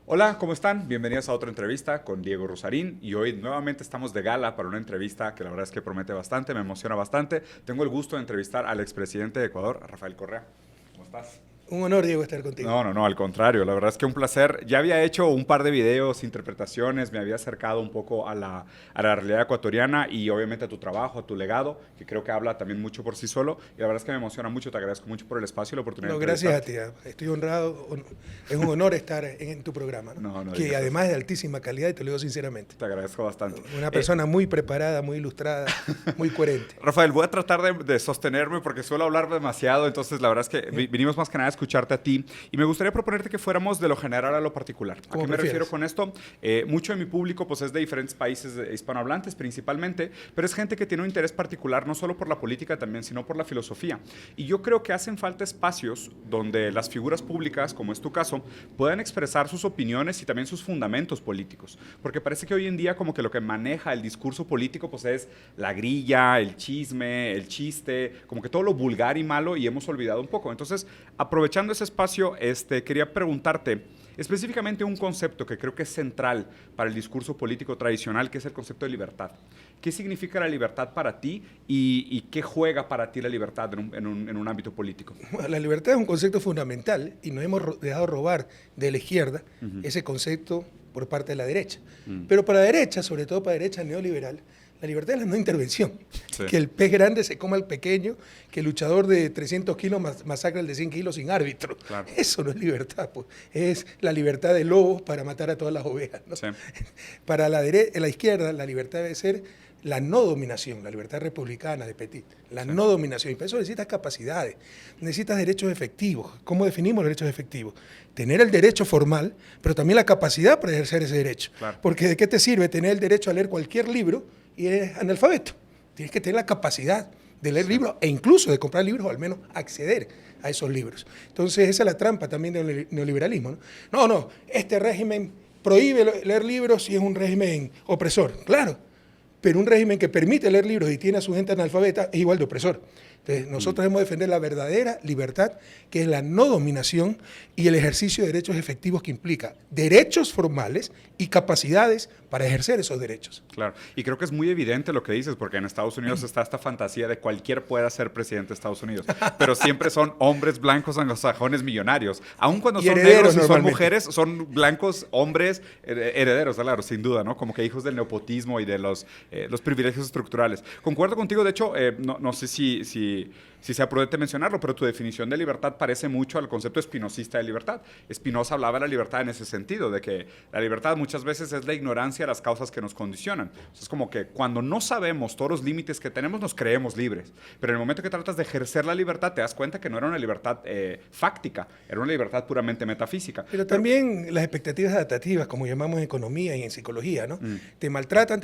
Hola, ¿cómo están? Bienvenidos a otra entrevista con Diego Rusarín y hoy nuevamente estamos de gala para una entrevista que la verdad es que promete bastante, me emociona bastante. Tengo el gusto de entrevistar al expresidente de Ecuador, Rafael Correa. ¿Cómo estás? Un honor, Diego, estar contigo. No, al contrario, la verdad es que un placer. Ya había hecho un par de videos, interpretaciones, me había acercado un poco a la realidad ecuatoriana y obviamente a tu trabajo, a tu legado, que creo que habla también mucho por sí solo. Y la verdad es que me emociona mucho, te agradezco mucho por el espacio y la oportunidad No, de gracias a entrevistarte. ti. Estoy honrado. Es un honor estar en tu programa, ¿no? No Que digas eso. además es de altísima calidad, y te lo digo sinceramente. Te agradezco bastante. Una persona muy preparada, muy ilustrada, muy coherente. Rafael, voy a tratar de sostenerme porque suelo hablar demasiado, entonces la verdad es que vinimos más que nada a escucharte a ti y me gustaría proponerte que fuéramos de lo general a lo particular. ¿A Como qué me refiero prefieras. con esto? Mucho de mi público pues, es de diferentes países hispanohablantes principalmente, pero es gente que tiene un interés particular no solo por la política también, sino por la filosofía. Y yo creo que hacen falta espacios donde las figuras públicas, como es tu caso, puedan expresar sus opiniones y también sus fundamentos políticos. Porque parece que hoy en día como que lo que maneja el discurso político pues es la grilla, el chisme, el chiste, como que todo lo vulgar y malo y hemos olvidado un poco. Entonces, aprovechando ese espacio, quería preguntarte específicamente un concepto que creo que es central para el discurso político tradicional, que es el concepto de libertad. ¿Qué significa la libertad para ti y qué juega para ti la libertad en un ámbito político? Bueno, la libertad es un concepto fundamental y nos hemos dejado robar de la izquierda ese concepto por parte de la derecha. Pero para la derecha, sobre todo para la derecha neoliberal, la libertad es la no intervención. Sí. Que el pez grande se coma al pequeño, que el luchador de 300 kilos masacra al de 100 kilos sin árbitro. Claro. Eso no es libertad, pues. Es la libertad de lobos para matar a todas las ovejas, ¿no? Sí. Para la izquierda, la libertad debe ser la no dominación, la libertad republicana de Petit, la no dominación. Y para eso necesitas capacidades, necesitas derechos efectivos. ¿Cómo definimos los derechos efectivos? Tener el derecho formal, pero también la capacidad para ejercer ese derecho. Claro. Porque ¿de qué te sirve tener el derecho a leer cualquier libro y eres analfabeto? Tienes que tener la capacidad de leer libros e incluso de comprar libros o al menos acceder a esos libros. Entonces esa es la trampa también del neoliberalismo, ¿no? No, este régimen prohíbe leer libros y es un régimen opresor. Claro, pero un régimen que permite leer libros y tiene a su gente analfabeta es igual de opresor. Entonces, nosotros debemos defender la verdadera libertad, que es la no dominación y el ejercicio de derechos efectivos que implica derechos formales y capacidades para ejercer esos derechos. Claro, y creo que es muy evidente lo que dices, porque en Estados Unidos está esta fantasía de cualquier pueda ser presidente de Estados Unidos, pero siempre son hombres blancos anglosajones millonarios. Aun cuando Y son herederos negros y son normalmente. mujeres, son blancos hombres herederos, claro, sin duda, ¿no? Como que hijos del nepotismo y de los privilegios estructurales. Concuerdo contigo, de hecho, no sé si sea prudente mencionarlo, pero tu definición de libertad parece mucho al concepto espinosista de libertad. Spinoza hablaba de la libertad en ese sentido, de que la libertad muchas veces es la ignorancia de las causas que nos condicionan. O sea, es como que cuando no sabemos todos los límites que tenemos, nos creemos libres. Pero en el momento que tratas de ejercer la libertad, te das cuenta que no era una libertad fáctica, era una libertad puramente metafísica. Pero también las expectativas adaptativas, como llamamos en economía y en psicología, ¿no? Te maltratan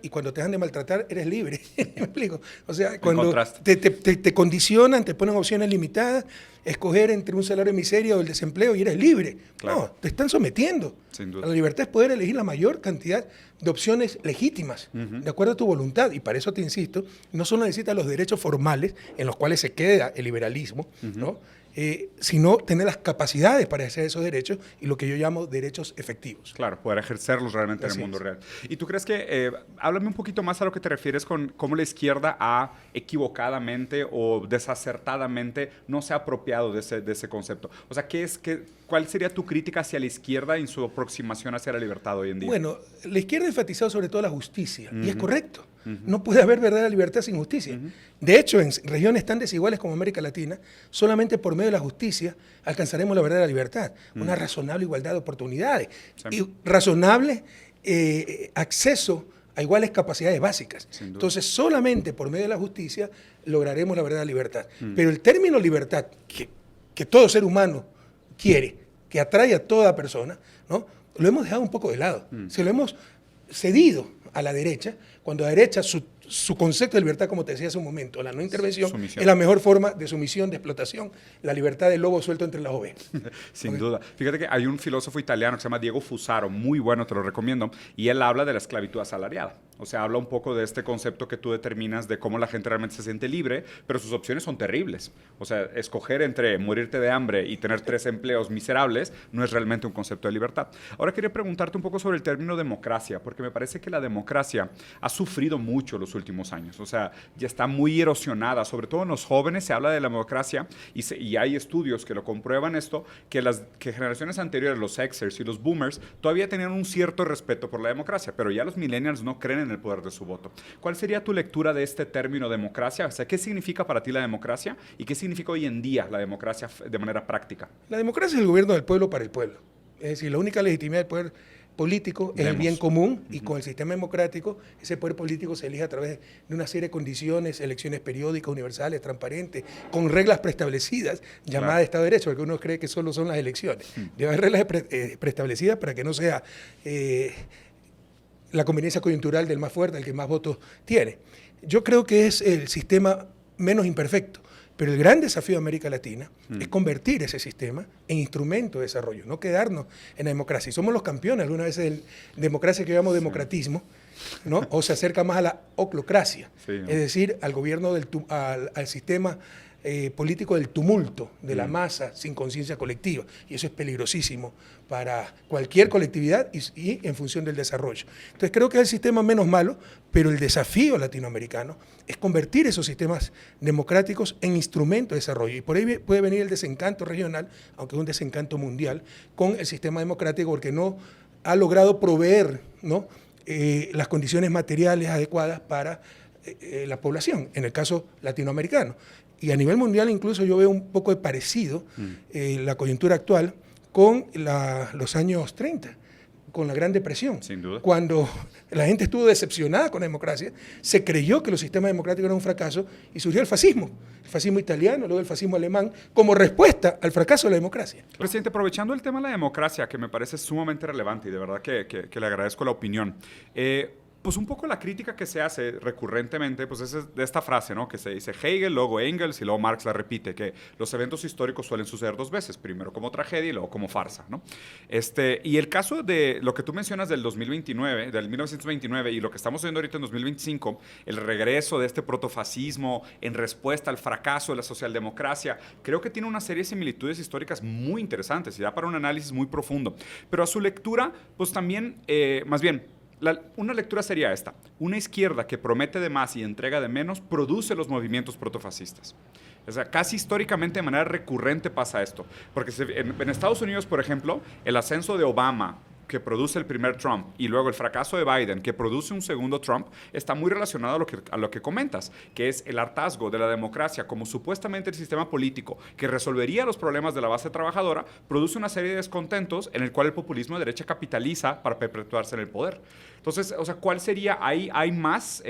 y cuando te dejan de maltratar eres libre. ¿Me explico? O sea, cuando contraste. te condicionan, te ponen opciones limitadas, escoger entre un salario de miseria o el desempleo y eres libre. Claro. No, te están sometiendo. Sin duda. La libertad es poder elegir la mayor cantidad de opciones legítimas, de acuerdo a tu voluntad. Y para eso te insisto, no solo necesitas los derechos formales en los cuales se queda el liberalismo, ¿no? Sino tener las capacidades para ejercer esos derechos y lo que yo llamo derechos efectivos. Claro, poder ejercerlos realmente en el mundo real. ¿Y tú crees que, háblame un poquito más a lo que te refieres con cómo la izquierda ha equivocadamente o desacertadamente no se ha apropiado de ese concepto? O sea, ¿cuál sería tu crítica hacia la izquierda en su aproximación hacia la libertad hoy en día? Bueno, la izquierda ha enfatizado sobre todo la justicia, y es correcto. No puede haber verdadera libertad sin justicia. De hecho, en regiones tan desiguales como América Latina, solamente por medio de la justicia alcanzaremos la verdadera libertad, una razonable igualdad de oportunidades y razonable acceso a iguales capacidades básicas. Entonces, solamente por medio de la justicia lograremos la verdadera libertad. Pero el término libertad, que todo ser humano quiere, que atrae a toda persona, ¿no? Lo hemos dejado un poco de lado. Se lo hemos cedido a la derecha, cuando la derecha, su su concepto de libertad, como te decía hace un momento, la no intervención Sumisión. es la mejor forma de sumisión, de explotación, la libertad del lobo suelto entre las ovejas. Sin duda. Fíjate que hay un filósofo italiano que se llama Diego Fusaro, muy bueno, te lo recomiendo, y él habla de la esclavitud asalariada. O sea, habla un poco de este concepto que tú determinas de cómo la gente realmente se siente libre, pero sus opciones son terribles. O sea, escoger entre morirte de hambre y tener 3 empleos miserables no es realmente un concepto de libertad. Ahora quería preguntarte un poco sobre el término democracia, porque me parece que la democracia ha sufrido mucho los últimos años. O sea, ya está muy erosionada, sobre todo en los jóvenes se habla de la democracia y hay estudios que lo comprueban esto, que generaciones anteriores, los Xers y los Boomers, todavía tenían un cierto respeto por la democracia, pero ya los millennials no creen en el poder de su voto. ¿Cuál sería tu lectura de este término democracia? O sea, ¿qué significa para ti la democracia y qué significa hoy en día la democracia de manera práctica? La democracia es el gobierno del pueblo para el pueblo. Es decir, la única legitimidad del poder político es el bien común y con el sistema democrático ese poder político se elige a través de una serie de condiciones, elecciones periódicas, universales, transparentes, con reglas preestablecidas llamadas Estado de Derecho, porque uno cree que solo son las elecciones. Debe haber reglas preestablecidas para que no sea la conveniencia coyuntural del más fuerte, el que más votos tiene. Yo creo que es el sistema menos imperfecto. Pero el gran desafío de América Latina es convertir ese sistema en instrumento de desarrollo, no quedarnos en la democracia. Y somos los campeones algunas veces en democracia que llamamos democratismo, ¿no? O se acerca más a la oclocracia, es decir, al gobierno, al sistema político del tumulto, de la masa sin conciencia colectiva. Y eso es peligrosísimo para cualquier colectividad y en función del desarrollo. Entonces creo que es el sistema menos malo, pero el desafío latinoamericano es convertir esos sistemas democráticos en instrumentos de desarrollo. Y por ahí puede venir el desencanto regional, aunque es un desencanto mundial, con el sistema democrático porque no ha logrado proveer, ¿no?, las condiciones materiales adecuadas para la población, en el caso latinoamericano. Y a nivel mundial incluso yo veo un poco de parecido la coyuntura actual con los años 30, con la Gran Depresión. Sin duda. Cuando la gente estuvo decepcionada con la democracia, se creyó que los sistemas democráticos eran un fracaso y surgió el fascismo italiano, luego el fascismo alemán, como respuesta al fracaso de la democracia. Presidente, aprovechando el tema de la democracia, que me parece sumamente relevante y de verdad que le agradezco la opinión, pues un poco la crítica que se hace recurrentemente, pues es de esta frase, ¿no? Que se dice Hegel, luego Engels y luego Marx la repite, que los eventos históricos suelen suceder 2 veces, primero como tragedia y luego como farsa, ¿no? Y el caso de lo que tú mencionas del 2029, del 1929 y lo que estamos viendo ahorita en 2025, el regreso de este protofascismo en respuesta al fracaso de la socialdemocracia, creo que tiene una serie de similitudes históricas muy interesantes y da para un análisis muy profundo. Pero a su lectura, pues también, más bien, una lectura sería esta: una izquierda que promete de más y entrega de menos produce los movimientos protofascistas. O sea, casi históricamente de manera recurrente pasa esto. Porque en Estados Unidos, por ejemplo, el ascenso de Obama, que produce el primer Trump, y luego el fracaso de Biden, que produce un segundo Trump, está muy relacionado a lo que comentas, que es el hartazgo de la democracia como supuestamente el sistema político que resolvería los problemas de la base trabajadora, produce una serie de descontentos en el cual el populismo de derecha capitaliza para perpetuarse en el poder. Entonces, o sea, ¿cuál sería? ¿Hay más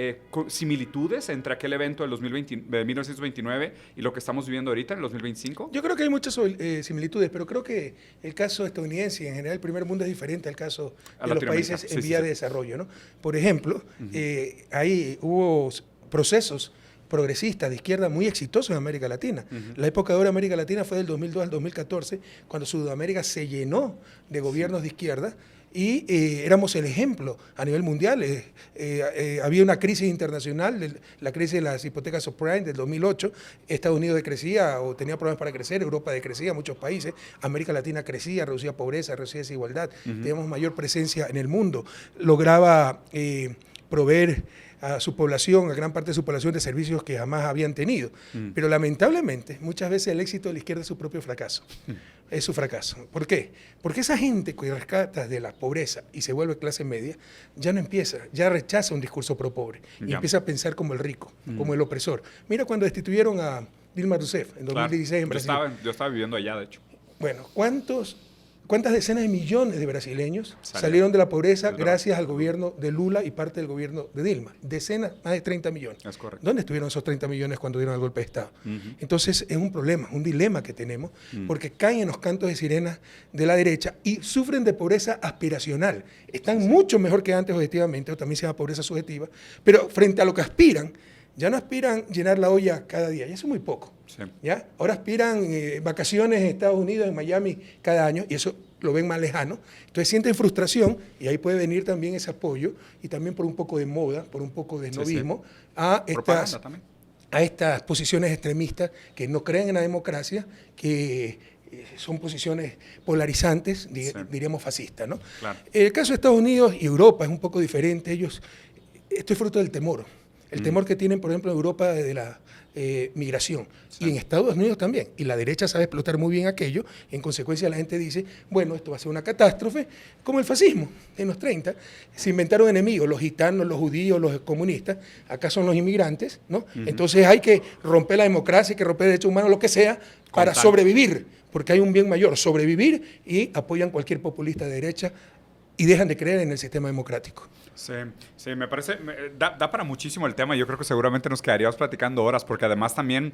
similitudes entre aquel evento del 1929 y lo que estamos viviendo ahorita en el 2025? Yo creo que hay muchas similitudes, pero creo que el caso estadounidense y en general el primer mundo es diferente al caso de los países en vía de desarrollo, ¿no? Por ejemplo, ahí hubo procesos progresistas de izquierda muy exitosos en América Latina. La época de oro de América Latina fue del 2002 al 2014, cuando Sudamérica se llenó de gobiernos de izquierda y éramos el ejemplo a nivel mundial. Había una crisis internacional, la crisis de las hipotecas subprime del 2008, Estados Unidos decrecía o tenía problemas para crecer, Europa decrecía, muchos países, América Latina crecía, reducía pobreza, reducía desigualdad, teníamos mayor presencia en el mundo, lograba proveer a su población, a gran parte de su población, de servicios que jamás habían tenido. Pero lamentablemente, muchas veces el éxito de la izquierda es su propio fracaso. Es su fracaso. ¿Por qué? Porque esa gente que rescata de la pobreza y se vuelve clase media, ya no empieza, ya rechaza un discurso pro pobre y empieza a pensar como el rico, como el opresor. Mira cuando destituyeron a Dilma Rousseff en 2016 en Brasil. Yo estaba viviendo allá, de hecho. Bueno, ¿cuántos ¿Cuántas decenas de millones de brasileños salieron de la pobreza gracias al gobierno de Lula y parte del gobierno de Dilma? Decenas, más de 30 millones. Es correcto. ¿Dónde estuvieron esos 30 millones cuando dieron el golpe de Estado? Entonces es un problema, un dilema que tenemos, porque caen en los cantos de sirena de la derecha y sufren de pobreza aspiracional. Están mucho mejor que antes, objetivamente, o también se llama pobreza subjetiva, pero frente a lo que aspiran, ya no aspiran llenar la olla cada día, ya eso es muy poco. Sí. ¿Ya? Ahora aspiran vacaciones en Estados Unidos, en Miami, cada año, y eso lo ven más lejano. Entonces sienten frustración, y ahí puede venir también ese apoyo, y también por un poco de moda, por un poco de esnovismo, a estas posiciones extremistas que no creen en la democracia, que son posiciones polarizantes, diríamos fascistas, ¿no? Claro. El caso de Estados Unidos y Europa es un poco diferente. Esto es fruto del temor. El temor que tienen, por ejemplo, en Europa de la migración. Sí. Y en Estados Unidos también. Y la derecha sabe explotar muy bien aquello. Y en consecuencia la gente dice, bueno, esto va a ser una catástrofe, como el fascismo en los 30. Se inventaron enemigos, los gitanos, los judíos, los comunistas. Acá son los inmigrantes, ¿no? Entonces hay que romper la democracia, hay que romper derechos humanos, lo que sea, para sobrevivir. Porque hay un bien mayor, sobrevivir, y apoyan cualquier populista de derecha y dejan de creer en el sistema democrático. Sí, sí, me parece, da para muchísimo el tema. Yo creo que seguramente nos quedaríamos platicando horas, porque además también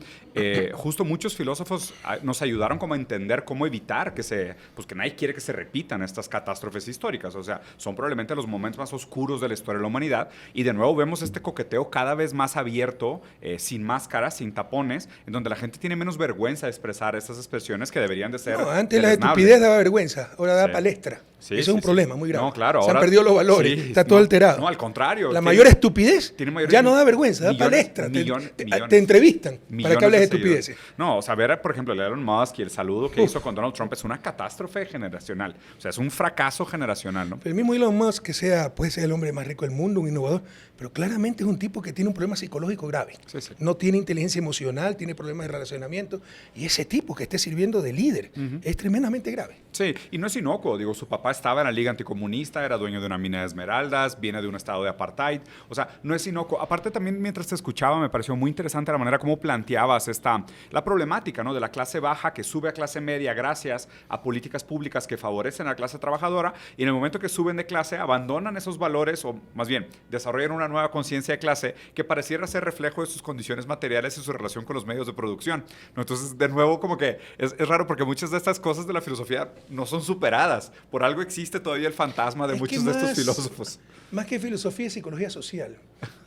justo muchos filósofos nos ayudaron como a entender cómo evitar que nadie quiere que se repitan estas catástrofes históricas. O sea, son probablemente los momentos más oscuros de la historia de la humanidad, y de nuevo vemos este coqueteo cada vez más abierto, sin máscaras, sin tapones, en donde la gente tiene menos vergüenza de expresar estas expresiones que deberían de ser. No, antes la estupidez daba vergüenza, ahora da palestra. Sí, eso es un problema muy grave. No, claro, se han perdido los valores, está todo alterado. No, al contrario. La mayor estupidez ya no da vergüenza, da palestra. Te entrevistan para que hables de estupideces. No, o sea, ver, por ejemplo, el Elon Musk y el saludo que hizo con Donald Trump es una catástrofe generacional. O sea, es un fracaso generacional, ¿no? Pero el mismo Elon Musk, puede ser el hombre más rico del mundo, un innovador, pero claramente es un tipo que tiene un problema psicológico grave. Sí. No tiene inteligencia emocional, tiene problemas de relacionamiento, y ese tipo que esté sirviendo de líder es tremendamente grave. Sí, y no es inocuo. Digo, su papá estaba en la Liga Anticomunista, era dueño de una mina de esmeraldas, viene de un estado de apartheid. O sea, no es inocuo. Aparte, también mientras te escuchaba, me pareció muy interesante la manera como planteabas la problemática, ¿no?, de la clase baja que sube a clase media gracias a políticas públicas que favorecen a la clase trabajadora, y en el momento que suben de clase abandonan esos valores, o más bien desarrollan una nueva conciencia de clase que pareciera ser reflejo de sus condiciones materiales y su relación con los medios de producción, ¿no? Entonces, de nuevo, como que es raro, porque muchas de estas cosas de la filosofía no son superadas. Por algo existe todavía el fantasma de muchos de estos filósofos. Más que filosofía, es psicología social.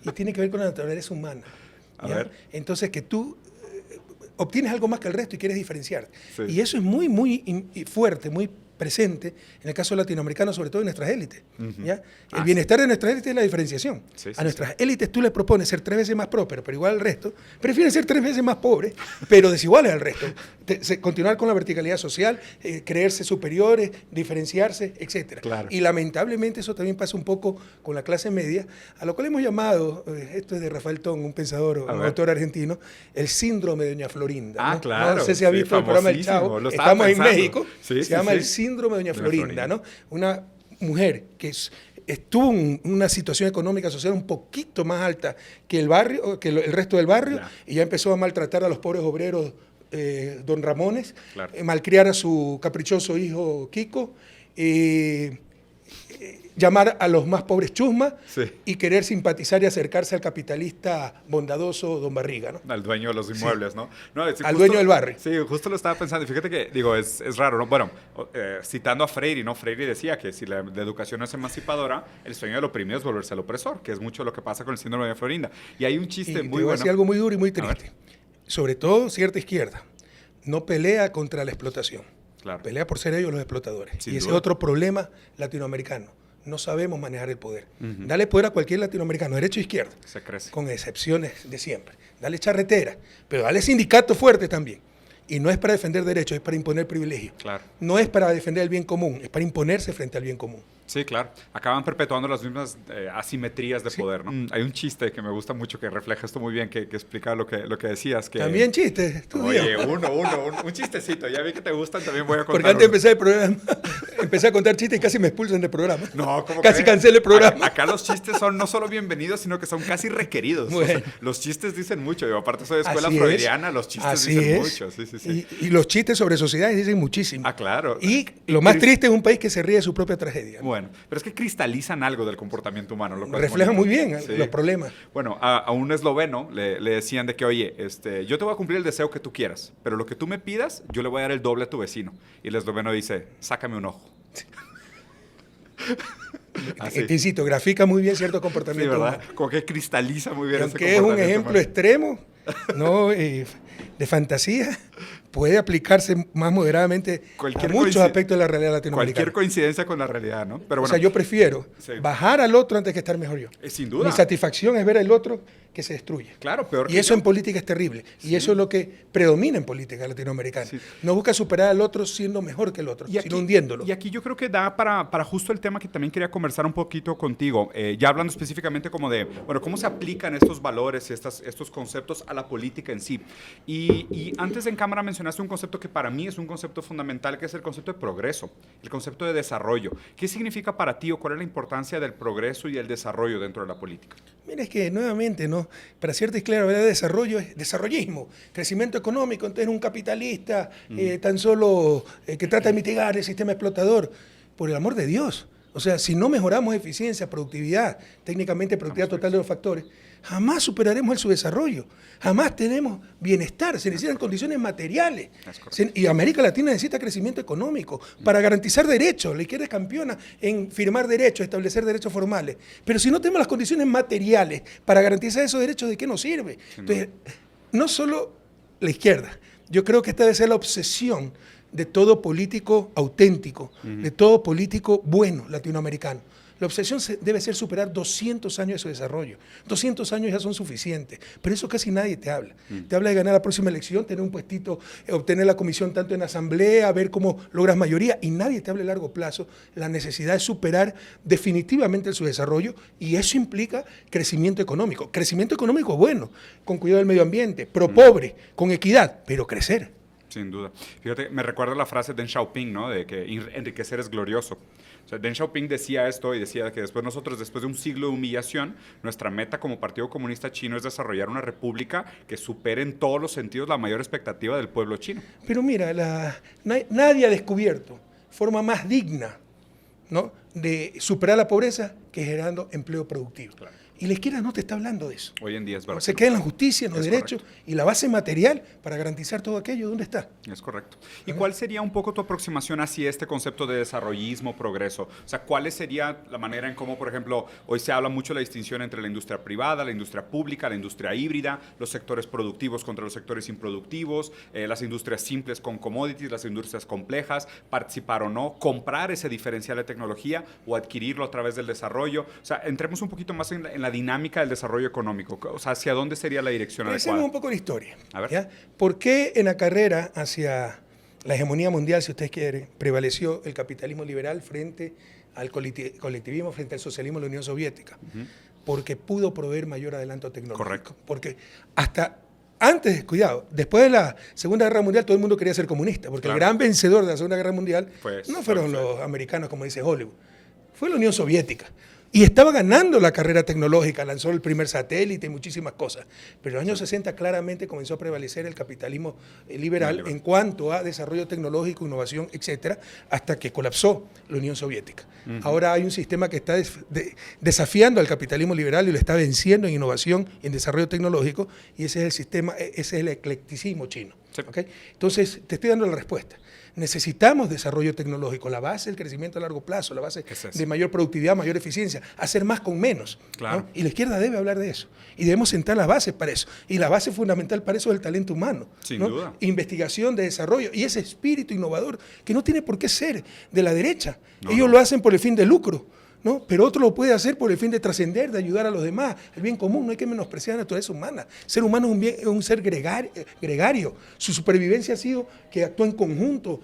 Y tiene que ver con la naturaleza humana. A ver. Entonces, que tú obtienes algo más que el resto y quieres diferenciarte. Sí. Y eso es muy, muy fuerte, muy presente en el caso latinoamericano, sobre todo en nuestras élites. ¿Ya? El bienestar de nuestras élites es la diferenciación. A nuestras élites tú les propones ser 3 veces más prósperos, pero igual al resto. Prefieren ser 3 veces más pobres, pero desiguales al resto. Continuar con la verticalidad social, creerse superiores, diferenciarse, etc. Claro. Y lamentablemente eso también pasa un poco con la clase media, a lo cual hemos llamado, esto es de Rafael Tong, un pensador, un autor argentino, el síndrome de Doña Florinda. ¿No? Claro. No sé si ha visto el programa El Chavo. Estamos en México. Se llama el síndrome de Doña Florinda, ¿no? Una mujer que estuvo en una situación económica social un poquito más alta que el barrio, que el resto del barrio, y ya empezó a maltratar a los pobres obreros don Ramones, malcriar a su caprichoso hijo Kiko, llamar a los más pobres chusma y querer simpatizar y acercarse al capitalista bondadoso don Barriga, ¿no? Al dueño de los inmuebles, ¿no? Al dueño del barrio. Sí, justo lo estaba pensando. Y fíjate que, digo, es raro, ¿no? Bueno, citando a Freire, ¿no? Freire decía que si la educación no es emancipadora, el sueño del oprimido es volverse al opresor, que es mucho lo que pasa con el síndrome de Florinda. Y hay un chiste muy bueno. Algo muy duro y muy triste. Sobre todo cierta izquierda no pelea contra la explotación. Claro. Pelea por ser ellos los explotadores. Sin ese es otro problema latinoamericano. No sabemos manejar el poder. Dale poder a cualquier latinoamericano, derecha o izquierda, se crece. Con excepciones de siempre. Dale charretera, pero dale sindicato fuerte también. Y no es para defender derechos, es para imponer privilegios. Claro. No es para defender el bien común, es para imponerse frente al bien común. Sí, claro. Acaban perpetuando las mismas asimetrías de poder, ¿no? Hay un chiste que me gusta mucho que refleja esto muy bien, que explica lo que decías. Que... También chistes. Oye, un chistecito. Ya vi que te gustan, también voy a contar. Porque antes de empezar el programa, empecé a contar chistes y casi me expulsan del programa. No, ¿cómo casi cancelé el programa. Acá los chistes son no solo bienvenidos, sino que son casi requeridos. Bueno. O sea, los chistes dicen mucho. Digo, aparte soy de escuela freudiana, los chistes dicen mucho. Sí. sí. Y los chistes sobre sociedades dicen muchísimo. Ah, claro. Y lo más triste es un país que se ríe de su propia tragedia, ¿no? Bueno, pero es que cristalizan algo del comportamiento humano. Lo cual Reflejan muy bien sí. los problemas. Bueno, a un esloveno le decían de que, oye, yo te voy a cumplir el deseo que tú quieras, pero lo que tú me pidas, yo le voy a dar el doble a tu vecino. Y el esloveno dice, sácame un ojo. Te insisto, grafica muy bien cierto Sí, comportamiento ¿verdad? humano. Como que cristaliza muy bien ese Aunque es un comportamiento ejemplo humano. extremo, ¿no? De fantasía, puede aplicarse más moderadamente a muchos aspectos de la realidad latinoamericana. Cualquier coincidencia con la realidad, ¿no? Pero O bueno, sea, yo prefiero sí. bajar al otro antes que estar mejor yo. Sin duda. Mi satisfacción es ver al otro que se destruye. Claro, peor Y que eso yo. en política es terrible. Y eso es lo que predomina en política latinoamericana. Sí. No busca superar al otro siendo mejor que el otro, sino hundiéndolo. Y aquí yo creo que da para justo el tema que también quería conversar un poquito contigo, ya hablando específicamente como de, bueno, cómo se aplican estos valores y estos conceptos a la política en sí. Y antes en cámara mencionaste un concepto que para mí es un concepto fundamental, que es el concepto de progreso, el concepto de desarrollo. ¿Qué significa para ti o cuál es la importancia del progreso y el desarrollo dentro de la política? Mira, es que nuevamente, ¿no? Para hacerte claro, ¿verdad? Desarrollo es desarrollismo, crecimiento económico. Entonces, un capitalista tan solo que trata de mitigar el sistema explotador. Por el amor de Dios. O sea, si no mejoramos eficiencia, productividad, técnicamente productividad total de los factores, jamás superaremos el subdesarrollo. Jamás tenemos bienestar. Se necesitan condiciones materiales. Y América Latina necesita crecimiento económico para garantizar derechos. La izquierda es campeona en firmar derechos, establecer derechos formales. Pero si no tenemos las condiciones materiales para garantizar esos derechos, ¿de qué nos sirve? Entonces, no solo la izquierda. Yo creo que esta debe ser la obsesión de todo político auténtico, de todo político bueno latinoamericano. La obsesión debe ser superar 200 años de su desarrollo. 200 años ya son suficientes, pero eso casi nadie te habla. Te habla de ganar la próxima elección, tener un puestito, obtener la comisión tanto en asamblea, ver cómo logras mayoría, y nadie te habla a largo plazo la necesidad de superar definitivamente el subdesarrollo, y eso implica crecimiento económico bueno, con cuidado del medio ambiente, pro pobre, con equidad, pero crecer. Sin duda. Fíjate, me recuerda la frase de Deng Xiaoping, ¿no? De que enriquecer es glorioso. O sea, Deng Xiaoping decía esto y decía que después de un siglo de humillación, nuestra meta como Partido Comunista Chino es desarrollar una república que supere en todos los sentidos la mayor expectativa del pueblo chino. Pero mira, nadie ha descubierto forma más digna, ¿no?, de superar la pobreza que generando empleo productivo. Claro. Y la izquierda no te está hablando de eso. Hoy en día es verdad. Se queda en la justicia, en los derechos, correcto. y la base material para garantizar todo aquello. ¿Dónde está? Es correcto. ¿Y cuál sería un poco tu aproximación hacia este concepto de desarrollismo, progreso? O sea, ¿cuál sería la manera en cómo, por ejemplo, hoy se habla mucho de la distinción entre la industria privada, la industria pública, la industria híbrida, los sectores productivos contra los sectores improductivos, las industrias simples con commodities, las industrias complejas, participar o no, comprar ese diferencial de tecnología o adquirirlo a través del desarrollo? O sea, entremos un poquito más en la dinámica del desarrollo económico. O sea, ¿hacia dónde sería la dirección Pensemos adecuada? un poco la historia. A ver. ¿Ya? ¿Por qué en la carrera hacia la hegemonía mundial, si ustedes quieren, prevaleció el capitalismo liberal frente al colectivismo, frente al socialismo de la Unión Soviética? Porque pudo proveer mayor adelanto tecnológico. Correcto. Porque hasta antes, cuidado, después de la Segunda Guerra Mundial todo el mundo quería ser comunista, porque el gran vencedor de la Segunda Guerra Mundial no fueron los americanos, como dice Hollywood, fue la Unión Soviética. Y estaba ganando la carrera tecnológica, lanzó el primer satélite y muchísimas cosas. Pero en los años 60 claramente comenzó a prevalecer el capitalismo liberal en cuanto a desarrollo tecnológico, innovación, etcétera, hasta que colapsó la Unión Soviética. Ahora hay un sistema que está desafiando al capitalismo liberal y lo está venciendo en innovación y en desarrollo tecnológico, y ese es el sistema, ese es el eclecticismo chino. Sí. ¿Okay? Entonces, te estoy dando la respuesta. Necesitamos desarrollo tecnológico, la base del crecimiento a largo plazo, la base de mayor productividad, mayor eficiencia, hacer más con menos. Claro. ¿No? Y la izquierda debe hablar de eso. Y debemos sentar las bases para eso. Y la base fundamental para eso es el talento humano. Sin ¿no? duda. Investigación, de desarrollo y ese espíritu innovador que no tiene por qué ser de la derecha. No, Ellos lo hacen por el fin de lucro, ¿no? Pero otro lo puede hacer por el fin de trascender, de ayudar a los demás, el bien común. No hay que menospreciar la naturaleza humana. El ser humano es un ser gregario. Su supervivencia ha sido que actúa en conjunto,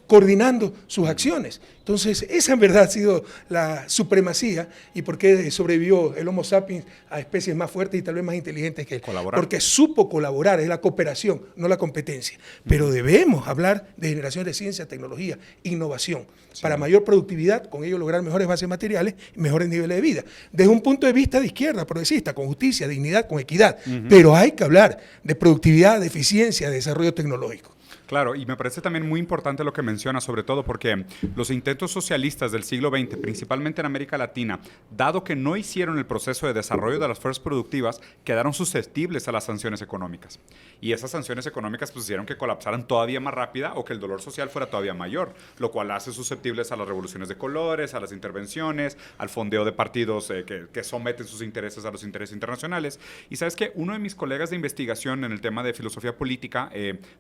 coordinando sus acciones. Entonces, esa en verdad ha sido la supremacía y por qué sobrevivió el Homo sapiens a especies más fuertes y tal vez más inteligentes que él. Colaborar. Porque supo colaborar, es la cooperación, no la competencia. Pero debemos hablar de generación de ciencia, tecnología, innovación, para mayor productividad, con ello lograr mejores bases materiales y mejores niveles de vida. Desde un punto de vista de izquierda, progresista, con justicia, dignidad, con equidad. Pero hay que hablar de productividad, de eficiencia, de desarrollo tecnológico. Claro, y me parece también muy importante lo que menciona, sobre todo porque los intentos socialistas del siglo XX, principalmente en América Latina, dado que no hicieron el proceso de desarrollo de las fuerzas productivas, quedaron susceptibles a las sanciones económicas. Y esas sanciones económicas pues, hicieron que colapsaran todavía más rápida o que el dolor social fuera todavía mayor, lo cual hace susceptibles a las revoluciones de colores, a las intervenciones, al fondeo de partidos que someten sus intereses a los intereses internacionales. Y sabes que uno de mis colegas de investigación en el tema de filosofía política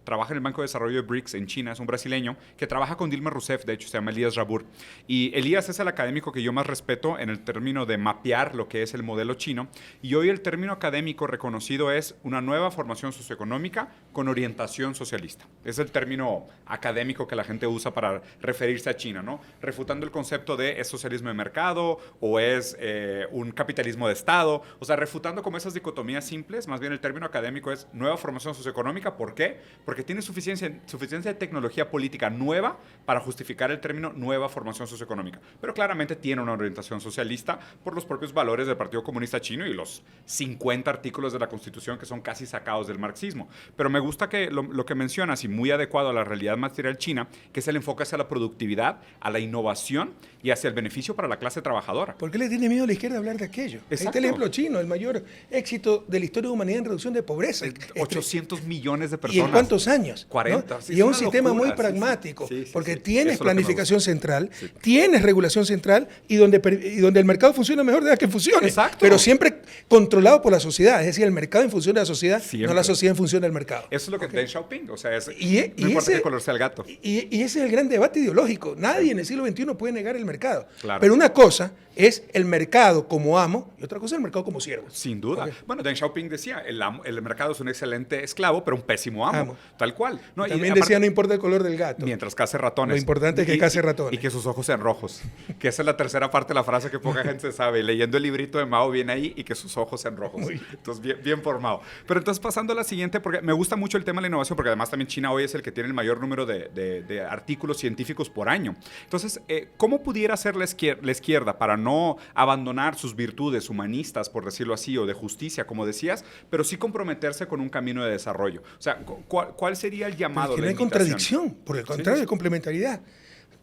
trabaja en el Banco de Desarrollo de BRICS en China, es un brasileño que trabaja con Dilma Rousseff, de hecho se llama Elías Rabur. Y Elías es el académico que yo más respeto en el término de mapear lo que es el modelo chino. Y hoy el término académico reconocido es una nueva formación socioeconómica con orientación socialista. Es el término académico que la gente usa para referirse a China, ¿no? Refutando el concepto de es socialismo de mercado o es un capitalismo de Estado. O sea, refutando como esas dicotomías simples, más bien el término académico es nueva formación socioeconómica. ¿Por qué? Porque tiene suficiencia de tecnología política nueva para justificar el término nueva formación socioeconómica. Pero claramente tiene una orientación socialista por los propios valores del Partido Comunista Chino y los 50 artículos de la Constitución que son casi sacados del marxismo. Pero me gusta que lo que mencionas y muy adecuado a la realidad material china, que es el enfoque hacia la productividad, a la innovación y hacia el beneficio para la clase trabajadora. ¿Por qué le tiene miedo a la izquierda hablar de aquello? Ahí está el ejemplo chino, el mayor éxito de la historia de la humanidad en reducción de pobreza. 800 millones de personas. ¿Y en cuántos años? 40. ¿no? Sí, y es un locura, sistema muy pragmático, sí, porque tienes planificación central, sí, tienes regulación central y donde el mercado funciona mejor, deja que funcione. Exacto. Pero siempre controlado por la sociedad, es decir, el mercado en función de la sociedad, siempre. no la sociedad en función del mercado. Eso es lo que Deng Xiaoping, o sea, no ese, importa qué color sea el gato. Y ese es el gran debate ideológico. Nadie en el siglo XXI puede negar el mercado. Claro. Pero una cosa es el mercado como amo y otra cosa es el mercado como siervo. Sin duda. Okay. Bueno, Deng Xiaoping decía, el mercado es un excelente esclavo, pero un pésimo amo. Tal cual. No, también decía, no importa el color del gato. Mientras case ratones. Lo importante es que case ratones. Y que sus ojos sean rojos. Que esa es la tercera parte de la frase que poca gente sabe. Leyendo el librito de Mao viene ahí y que sus ojos sean rojos. Entonces, bien formado. Pero entonces, pasando a la siguiente, porque me gusta mucho el tema de la innovación, porque además también China hoy es el que tiene el mayor número de artículos científicos por año. Entonces, ¿cómo pudiera hacer la izquierda para no abandonar sus virtudes humanistas, por decirlo así, o de justicia, como decías, pero sí comprometerse con un camino de desarrollo? O sea, ¿cuál sería el llamado? Porque no hay contradicción, por el contrario, hay complementariedad.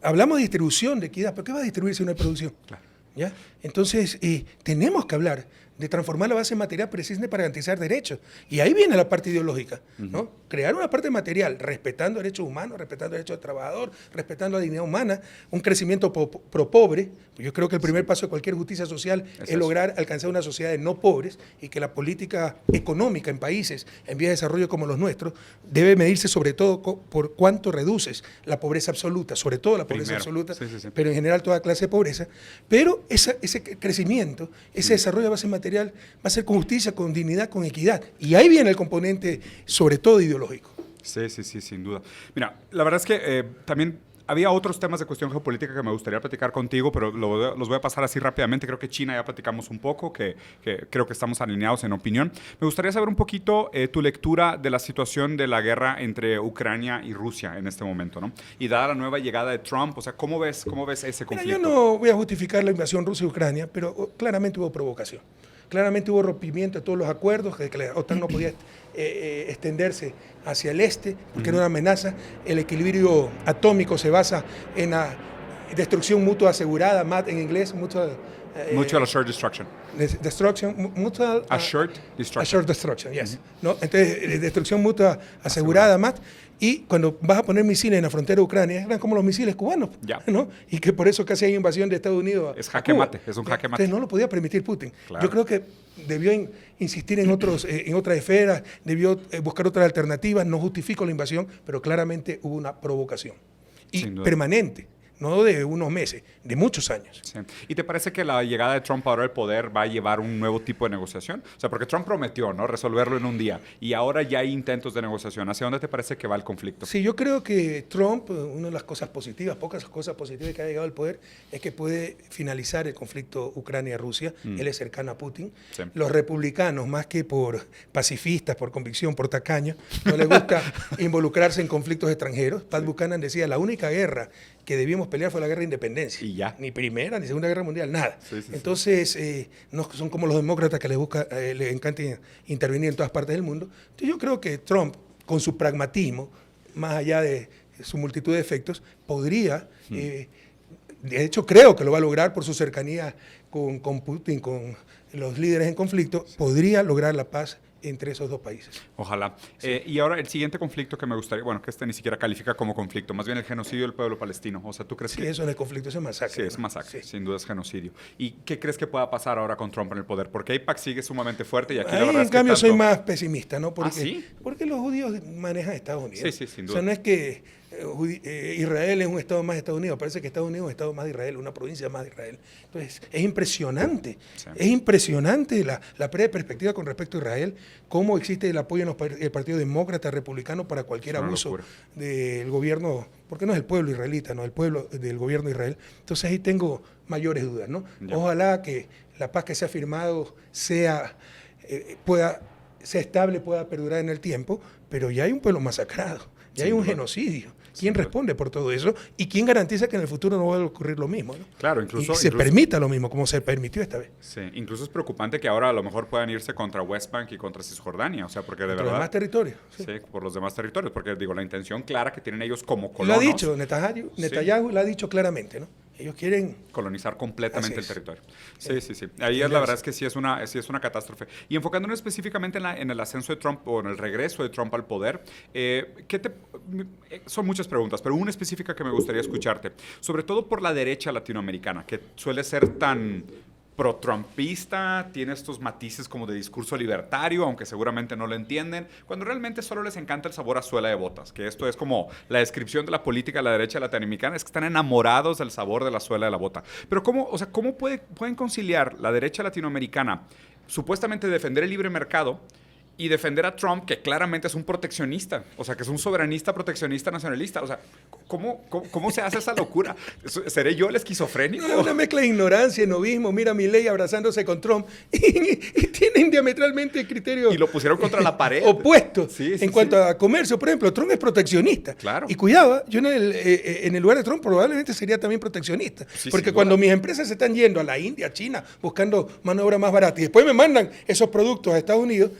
Hablamos de distribución, de equidad, pero ¿qué va a distribuir si no hay producción? Claro. ¿Ya? Entonces, tenemos que hablar de transformar la base material precisamente para garantizar derechos. Y ahí viene la parte ideológica, ¿no? Crear una parte material respetando derechos humanos, respetando derechos del trabajador, respetando la dignidad humana, un crecimiento pro pobre. Yo creo que el primer paso de cualquier justicia social es lograr alcanzar una sociedad de no pobres y que la política económica en países en vías de desarrollo como los nuestros debe medirse sobre todo por cuánto reduces la pobreza absoluta, sobre todo la pobreza absoluta, pero en general toda clase de pobreza. Pero ese crecimiento, ese desarrollo de base material va a ser con justicia, con dignidad, con equidad. Y ahí viene el componente, sobre todo ideológico. Sí, sin duda. Mira, la verdad es que también había otros temas de cuestión geopolítica que me gustaría platicar contigo, pero los voy a pasar así rápidamente. Creo que China ya platicamos un poco, que creo que estamos alineados en opinión. Me gustaría saber un poquito tu lectura de la situación de la guerra entre Ucrania y Rusia en este momento, ¿no? Y dada la nueva llegada de Trump, o sea, ¿cómo ves ese conflicto? Mira, yo no voy a justificar la invasión rusa y Ucrania, pero claramente hubo provocación. Claramente hubo rompimiento de todos los acuerdos, que la OTAN no podía extenderse hacia el este, porque era una amenaza. El equilibrio atómico se basa en la destrucción mutua asegurada, MAD en inglés, Mutual Assured Destruction. Mutual Assured Destruction. Assured Destruction, yes. ¿No? Entonces, destrucción mutua asegurada, MAD. Y cuando vas a poner misiles en la frontera de Ucrania, eran como los misiles cubanos, ¿no? Y que por eso casi hay invasión de Estados Unidos. Es jaque mate, es un jaque mate. Entonces no lo podía permitir Putin. Claro. Yo creo que debió insistir en otras esferas, debió buscar otras alternativas. No justifico la invasión, pero claramente hubo una provocación. Y permanente. no de unos meses, de muchos años. Sí. ¿Y te parece que la llegada de Trump ahora al poder va a llevar un nuevo tipo de negociación? O sea, porque Trump prometió, ¿no?, resolverlo en un día, y ahora ya hay intentos de negociación. ¿Hacia dónde te parece que va el conflicto? Sí, yo creo que Trump, una de las cosas positivas, pocas cosas positivas que ha llegado al poder, es que puede finalizar el conflicto Ucrania-Rusia. Él es cercano a Putin. Sí. Los republicanos, más que por pacifistas, por convicción, por tacaños, no les gusta involucrarse en conflictos extranjeros. Pat Buchanan decía, la única guerra que debíamos pelear fue la guerra de independencia. Y ya. Ni primera, ni segunda guerra mundial, nada. Sí, sí, Entonces, no son como los demócratas que les encanta intervenir en todas partes del mundo. Entonces, yo creo que Trump, con su pragmatismo, más allá de su multitud de efectos, podría, de hecho creo que lo va a lograr por su cercanía con Putin, con los líderes en conflicto, podría lograr la paz entre esos dos países. Ojalá. Sí. Y ahora el siguiente conflicto que me gustaría, bueno, que este ni siquiera califica como conflicto, más bien el genocidio del pueblo palestino. O sea, ¿tú crees que...? Sí, eso no es conflicto, eso es masacre. Sí, es masacre, Sí. sin duda es genocidio. ¿Y qué crees que pueda pasar ahora con Trump en el poder? Porque AIPAC sigue sumamente fuerte y aquí la Ahí, verdad en es que cambio, tanto... soy más pesimista, ¿no? Porque, ¿sí? Porque los judíos manejan Estados Unidos. Sí, sí, sin duda. O sea, no es que Israel es un estado más de Estados Unidos, parece que Estados Unidos es un estado más de Israel, una provincia más de Israel. Entonces, es impresionante, es impresionante la pérdida de perspectiva con respecto a Israel, cómo existe el apoyo en el Partido Demócrata, Republicano, para cualquier abuso del gobierno, porque no es el pueblo israelita, no, el pueblo del gobierno de Israel. Entonces, ahí tengo mayores dudas, ¿no? Ya. Ojalá que la paz que se ha firmado sea estable, pueda perdurar en el tiempo, pero ya hay un pueblo masacrado, ya hay un genocidio. ¿Quién responde por todo eso? ¿Y quién garantiza que en el futuro no va a ocurrir lo mismo? ¿no? Claro, incluso... se permita lo mismo, como se permitió esta vez. Sí, incluso es preocupante que ahora a lo mejor puedan irse contra West Bank y contra Cisjordania, o sea, porque de verdad... Por los demás territorios. Sí, por los demás territorios, porque digo, la intención clara que tienen ellos como colonos... Lo ha dicho Netanyahu lo ha dicho claramente, ¿no? Ellos quieren colonizar completamente el territorio. Sí, sí, sí. Ahí la verdad es que sí es una catástrofe. Y enfocándonos específicamente en el ascenso de Trump o en el regreso de Trump al poder, son muchas preguntas, pero una específica que me gustaría escucharte, sobre todo por la derecha latinoamericana, que suele ser tan pro-trumpista, tiene estos matices como de discurso libertario, aunque seguramente no lo entienden, cuando realmente solo les encanta el sabor a suela de botas, que esto es como la descripción de la política de la derecha latinoamericana, es que están enamorados del sabor de la suela de la bota. Pero ¿cómo pueden conciliar la derecha latinoamericana supuestamente defender el libre mercado y defender a Trump, que claramente es un proteccionista, o sea, que es un soberanista, proteccionista, nacionalista? O sea, ¿cómo se hace esa locura? ¿Seré yo el esquizofrénico? No, una mezcla de ignorancia, novismo. Mira a Milei abrazándose con Trump y tienen diametralmente criterios... Y lo pusieron contra la pared. Opuestos. En cuanto a comercio, por ejemplo, Trump es proteccionista. Claro. Y cuidado, yo en el lugar de Trump probablemente sería también proteccionista. Porque cuando mis empresas se están yendo a la India, a China, buscando mano de obra más barata, y después me mandan esos productos a Estados Unidos,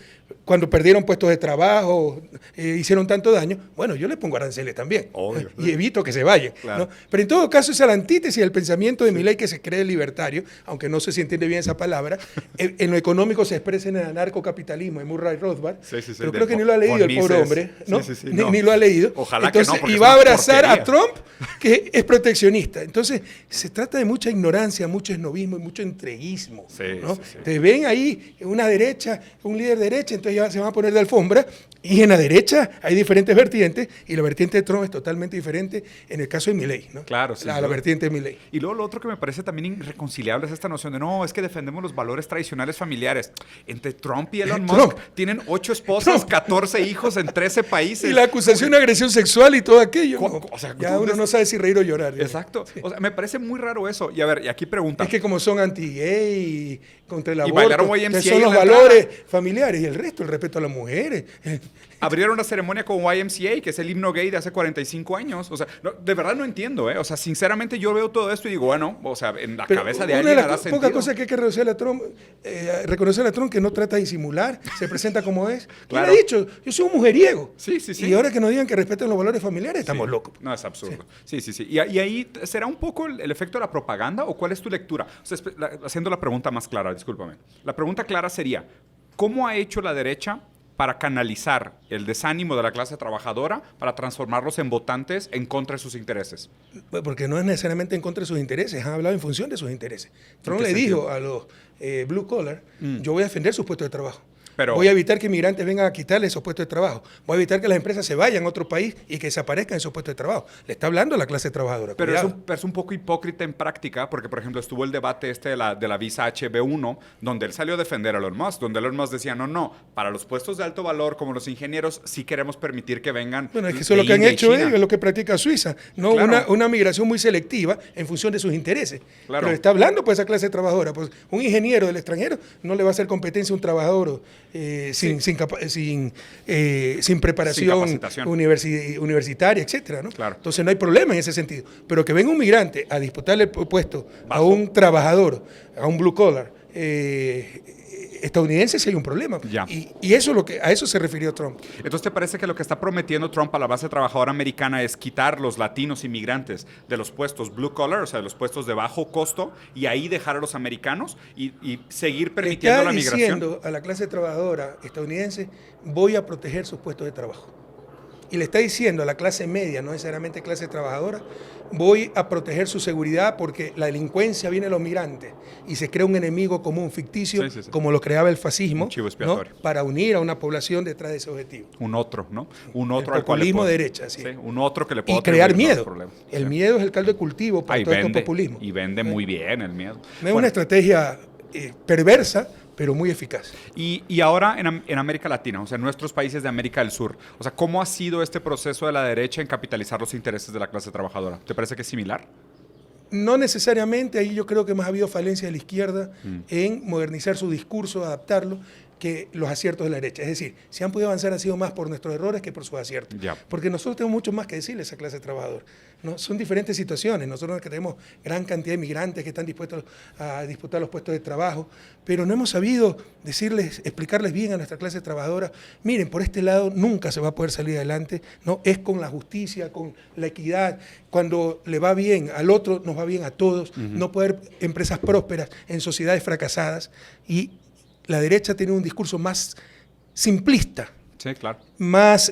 cuando perdieron puestos de trabajo, hicieron tanto daño, bueno, yo les pongo aranceles también. Obvio. Y evito que se vayan. Claro. ¿no? Pero en todo caso, esa es la antítesis del pensamiento de Milei, que se cree libertario, aunque no sé si entiende bien esa palabra. En lo económico se expresa en el anarcocapitalismo de Murray Rothbard. Pero creo que ni lo ha leído el pobre hombre. ¿no? Ni lo ha leído. Ojalá entonces, que no, y va a abrazar a Trump, que es proteccionista. Entonces, se trata de mucha ignorancia, mucho esnovismo y mucho entreguismo. ¿no? Te ven ahí una derecha, un líder derecha, entonces ya se van a poner de alfombra, y en la derecha hay diferentes vertientes, y la vertiente de Trump es totalmente diferente en el caso de Milei, ¿no? Claro, sí. La vertiente de Milei. Y luego lo otro que me parece también irreconciliable es esta noción de, no, es que defendemos los valores tradicionales familiares. Entre Trump y Elon Musk tienen 8 esposas, 14 hijos en 13 países. Y la acusación de agresión sexual y todo aquello. ¿no? O sea, ya uno no sabe si reír o llorar. Exacto. Sí. O sea, me parece muy raro eso. Y a ver, y aquí pregunta. Es que como son anti-gay, contra el aborto, bailaron YMCA son los valores familiares, y el resto, el respeto a las mujeres. Abrieron una ceremonia con YMCA, que es el himno gay de hace 45 años. O sea, no, de verdad no entiendo, ¿eh? O sea, sinceramente yo veo todo esto y digo, bueno, o sea, en la cabeza de alguien hará sentido. Poca cosa que hay que reconocer a Trump, que no trata de disimular, se presenta como es. Claro. Él ha dicho, yo soy un mujeriego. Sí. Y ahora que nos digan que respeten los valores familiares, estamos locos. No, es absurdo. Sí. Y ahí, ¿será un poco el efecto de la propaganda o cuál es tu lectura? O sea, haciendo la pregunta más clara, discúlpame. La pregunta clara sería, ¿cómo ha hecho la derecha para canalizar el desánimo de la clase trabajadora para transformarlos en votantes en contra de sus intereses? Porque no es necesariamente en contra de sus intereses, han hablado en función de sus intereses. Trump le dijo a los blue collar, yo voy a defender sus puestos de trabajo. Pero, voy a evitar que inmigrantes vengan a quitarle esos puestos de trabajo. Voy a evitar que las empresas se vayan a otro país y que desaparezcan esos puestos de trabajo. Le está hablando a la clase trabajadora. pero es un poco hipócrita en práctica, porque, por ejemplo, estuvo el debate de la visa HB1, donde él salió a defender a Elon Musk, donde Elon Musk decía, no, para los puestos de alto valor, como los ingenieros, sí queremos permitir que vengan. Bueno, es que eso es lo que han hecho ellos, es lo que practica Suiza, ¿no? Claro. Una migración muy selectiva en función de sus intereses. Claro. Pero le está hablando pues a esa clase trabajadora. Pues un ingeniero del extranjero no le va a hacer competencia a un trabajador sin preparación capacitación. universitaria, etcétera, ¿no? Claro. Entonces no hay problema en ese sentido. Pero que venga un migrante a disputarle el puesto a un trabajador, a un blue collar, estadounidense, sí hay un problema. Ya. Y eso a eso se refirió Trump. Entonces, ¿te parece que lo que está prometiendo Trump a la base trabajadora americana es quitar los latinos inmigrantes de los puestos blue collar, o sea, de los puestos de bajo costo, y ahí dejar a los americanos y seguir permitiendo la migración? Está diciendo a la clase trabajadora estadounidense, voy a proteger sus puestos de trabajo. Y le está diciendo a la clase media, no necesariamente clase trabajadora, voy a proteger su seguridad porque la delincuencia viene de los migrantes y se crea un enemigo común ficticio, Sí. como lo creaba el fascismo, Un chivo ¿no? expiatorio. Para unir a una población detrás de ese objetivo. Un otro, ¿no? Un otro El al cual le populismo puede- de derecha, sí. Un otro que le puede Y crear atribuir miedo. los problemas. El Sí. miedo es el caldo de cultivo para Y todo vende, este populismo. y vende muy bien el miedo. No es Bueno, una estrategia perversa, pero muy eficaz. y ahora en América Latina, o sea, en nuestros países de América del Sur, o sea, ¿cómo ha sido este proceso de la derecha en capitalizar los intereses de la clase trabajadora? ¿Te parece que es similar? No necesariamente, ahí yo creo que más ha habido falencia de la izquierda en modernizar su discurso, adaptarlo, que los aciertos de la derecha. Es decir, si han podido avanzar ha sido más por nuestros errores que por sus aciertos. Ya. Porque nosotros tenemos mucho más que decirle a esa clase trabajadora, ¿no? Son diferentes situaciones. Nosotros que tenemos gran cantidad de migrantes que están dispuestos a disputar los puestos de trabajo, pero no hemos sabido explicarles bien a nuestra clase trabajadora, miren, por este lado nunca se va a poder salir adelante, ¿no? Es con la justicia, con la equidad. Cuando le va bien al otro, nos va bien a todos. No puede haber empresas prósperas en sociedades fracasadas. Y la derecha tiene un discurso más simplista, Sí, claro. más